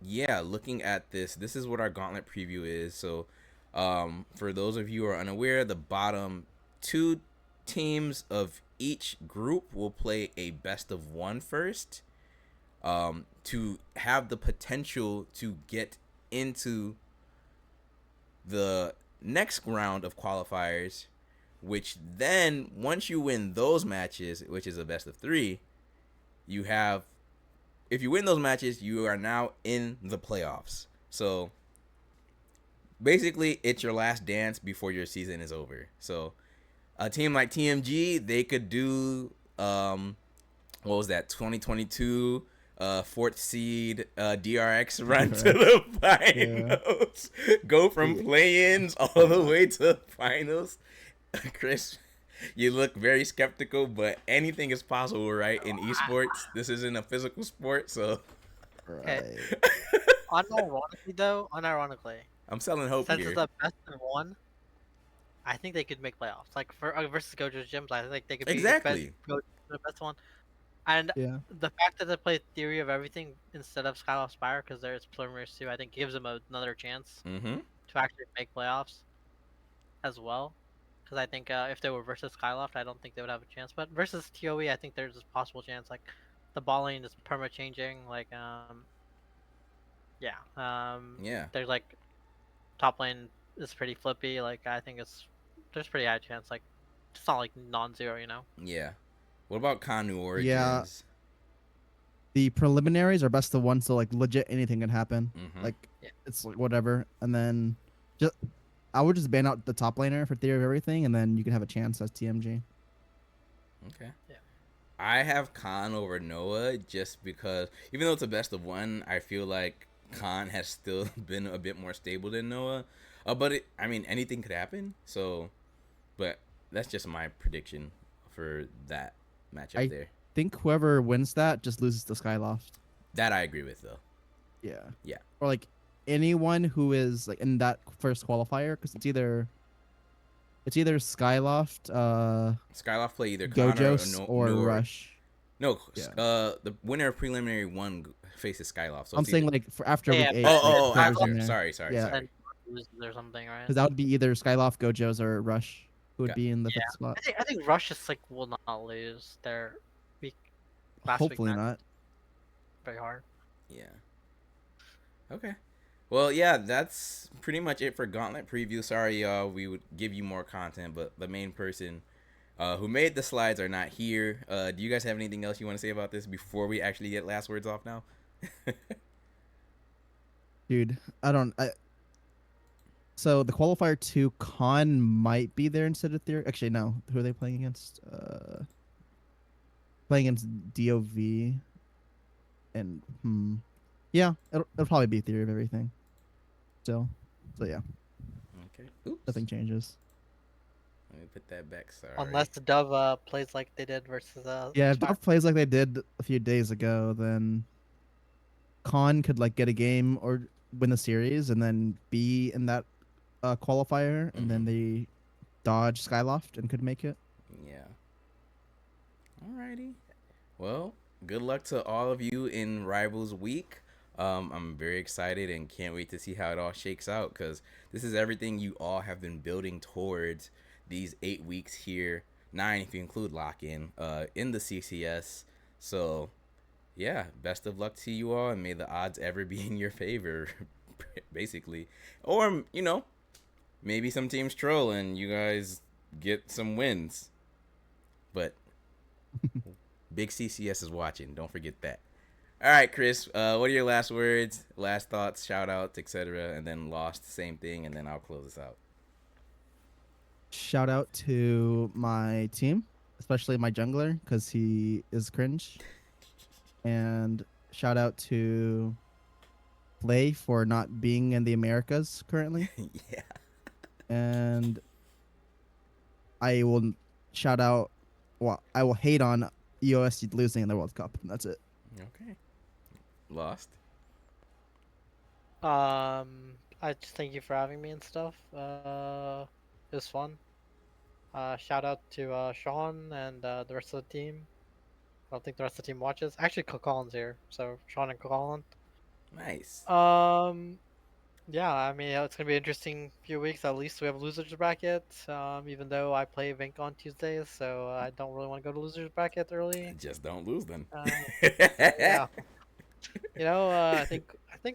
yeah, looking at this is what our gauntlet preview is. So, for those of you who are unaware, the bottom two teams of each group will play a best of one first, to have the potential to get into the next round of qualifiers, which then once you win those matches, which is a best of three, you have, if you win those matches, you are now in the playoffs. So basically, it's your last dance before your season is over. So a team like TMG, they could do what was that, 2022 fourth seed DRX run to the finals. Go from play-ins all the way to finals. Chris, you look very skeptical, but anything is possible, right? In esports, this isn't a physical sport, so Okay. Right. Unironically, I'm selling hope since it's here. a best of one, I think they could make playoffs. Like for versus Gojo's gyms, I think they could be Exactly. go to the best one. And Yeah. the fact that they play Theory of Everything instead of Skyloft Spire, because there's preliminaries too, I think gives them another chance Mm-hmm. to actually make playoffs as well. Because I think if they were versus Skyloft, I don't think they would have a chance. But versus TOE, I think there's a possible chance. Like the ball lane is perma changing. Like yeah, Yeah. there's like top lane is pretty flippy. Like I think there's pretty high chance. Like it's not like non-zero, you know. Yeah. What about Kanu Yeah. Origins? The preliminaries are best of one, so like legit anything can happen. Mm-hmm. Like Yeah. it's like whatever, and then just I would just ban out the top laner for Theory of Everything, and then you can have a chance as TMG. Okay. Yeah. I have Khan over Noah just because, even though it's a best of one, I feel like Khan has still been a bit more stable than Noah. But I mean, anything could happen. So, but that's just my prediction for that matchup I there. think whoever wins that just loses to Skyloft. That I agree with, though. Yeah. Yeah. Or like anyone who is like in that first qualifier, because it's either Skyloft, Skyloft play either Connor or Gojos, or Noor. Rush. No, Yeah. the winner of preliminary one faces Skyloft. So I'm saying like for after week Yeah, 8. but like, oh, whoever's in after. there. Sorry. Yeah. then loses or something, right? Because that would be either Skyloft, Gojos, or Rush, who would Got- be in the Yeah, 5th spot. I think Rush just like will not lose their week last Hopefully week match not. very hard. Yeah. Okay. Well, yeah, that's pretty much it for Gauntlet preview. Sorry, y'all, we would give you more content, but the main person who made the slides are not here. Do you guys have anything else you want to say about this before we actually get last words off now? Dude, so the qualifier 2 Con might be there instead of Theory. Actually, no. Who are they playing against? Playing against DOV. And yeah, it'll probably be Theory of Everything. Still, so yeah, Okay. Oops. nothing changes. Let me put that back. Sorry. Unless the Dove plays like they did versus Yeah, if Spire. Dove plays like they did a few days ago, then Con could like get a game or win the series, and then be in that qualifier, and then they dodge Skyloft and could make it. Yeah. Alrighty. Well, good luck to all of you in Rivals Week. I'm very excited and can't wait to see how it all shakes out, because this is everything you all have been building towards these 8 weeks here, 9 if you include lock-in, in the CCS. So, yeah, best of luck to you all, and may the odds ever be in your favor, basically. Or, you know, maybe some teams troll and you guys get some wins. But big CCS is watching. Don't forget that. All right, Chris, what are your last words, last thoughts, shout outs, etc.? And then Lost, same thing, and then I'll close this out. Shout out to my team, especially my jungler, because he is cringe. And shout out to Play for not being in the Americas currently. Yeah. And I will shout out, well, I will hate on EOS losing in the World Cup. And that's it. Okay. Lost. I just thank you for having me and stuff. It was fun. Shout out to Sean and the rest of the team. I don't think the rest of the team watches. Actually, Colin's here, so Sean and Colin. Nice. Yeah, I mean it's gonna be an interesting few weeks. At least we have losers bracket. Even though I play Vink on Tuesdays, so I don't really want to go to losers bracket early. Just don't lose then. Yeah. You know, I think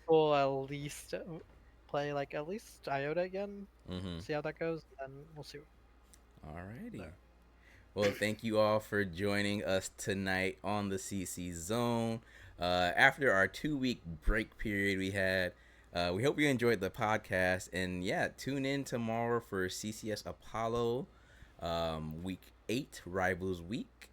we'll at least play like at least Iota again. See how that goes, and we'll see. Alrighty. Well, thank you all for joining us tonight on the CCZone. After our 2-week break period we had, we hope you enjoyed the podcast. And yeah, tune in tomorrow for CCS Apollo, week 8, Rivals Week,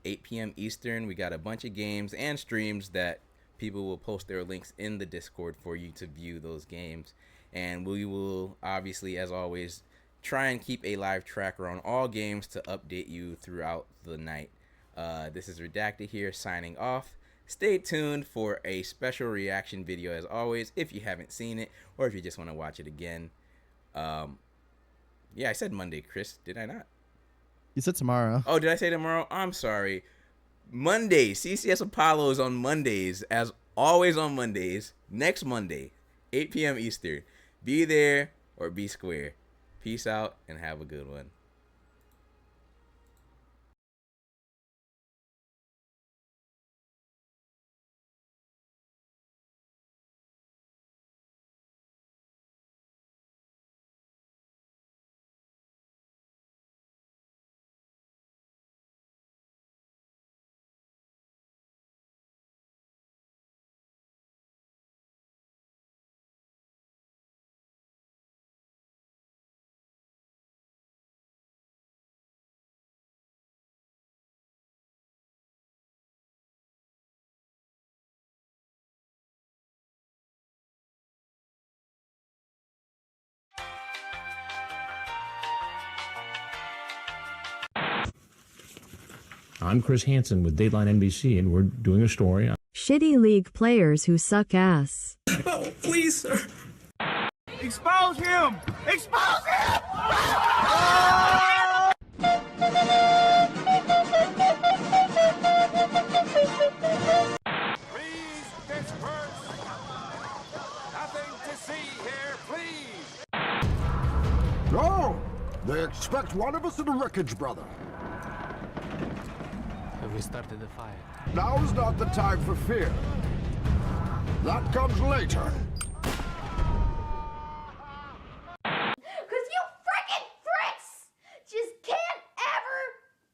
8 p.m. Eastern. We got a bunch of games and streams that people will post their links in the Discord for you to view those games. And we will, obviously, as always, try and keep a live tracker on all games to update you throughout the night. This is Redacted here, signing off. Stay tuned for a special reaction video, as always, if you haven't seen it, or if you just want to watch it again. Yeah, I said Monday, Chris. Did I not? You said tomorrow. Oh, did I say tomorrow? I'm sorry. Monday. CCS Apollo is on Mondays, as always on Mondays. Next Monday, 8 p.m. Eastern. Be there or be square. Peace out and have a good one. I'm Chris Hansen with Dateline NBC, and we're doing a story. Shitty league players who suck ass. Oh, please, sir. Expose him! Expose him! Please disperse. Nothing to see here, please. No! They expect one of us in the wreckage, brother. Have we started the fire? Now is not the time for fear. That comes later. Cause you frickin' fricks just can't ever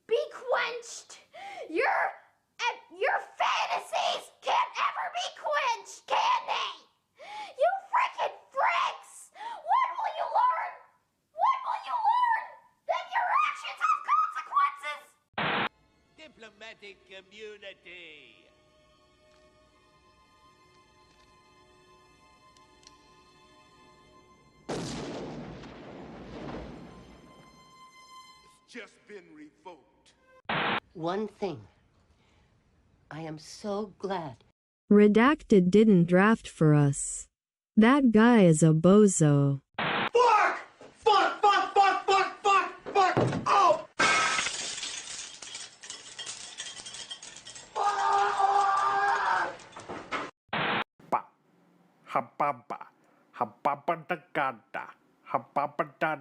be quenched. Your fantasies can't ever be quenched, can they? You frickin' fricks! What will you learn? What will you learn? That your actions have consequences! Diplomatic community. It's just been revoked. One thing. I am so glad. Redacted didn't draft for us. That guy is a bozo. Fuck! Fuck! Fuck! Fuck! Fuck! Fuck! Fuck! Oh! Hababa, hababa da gada, hababa da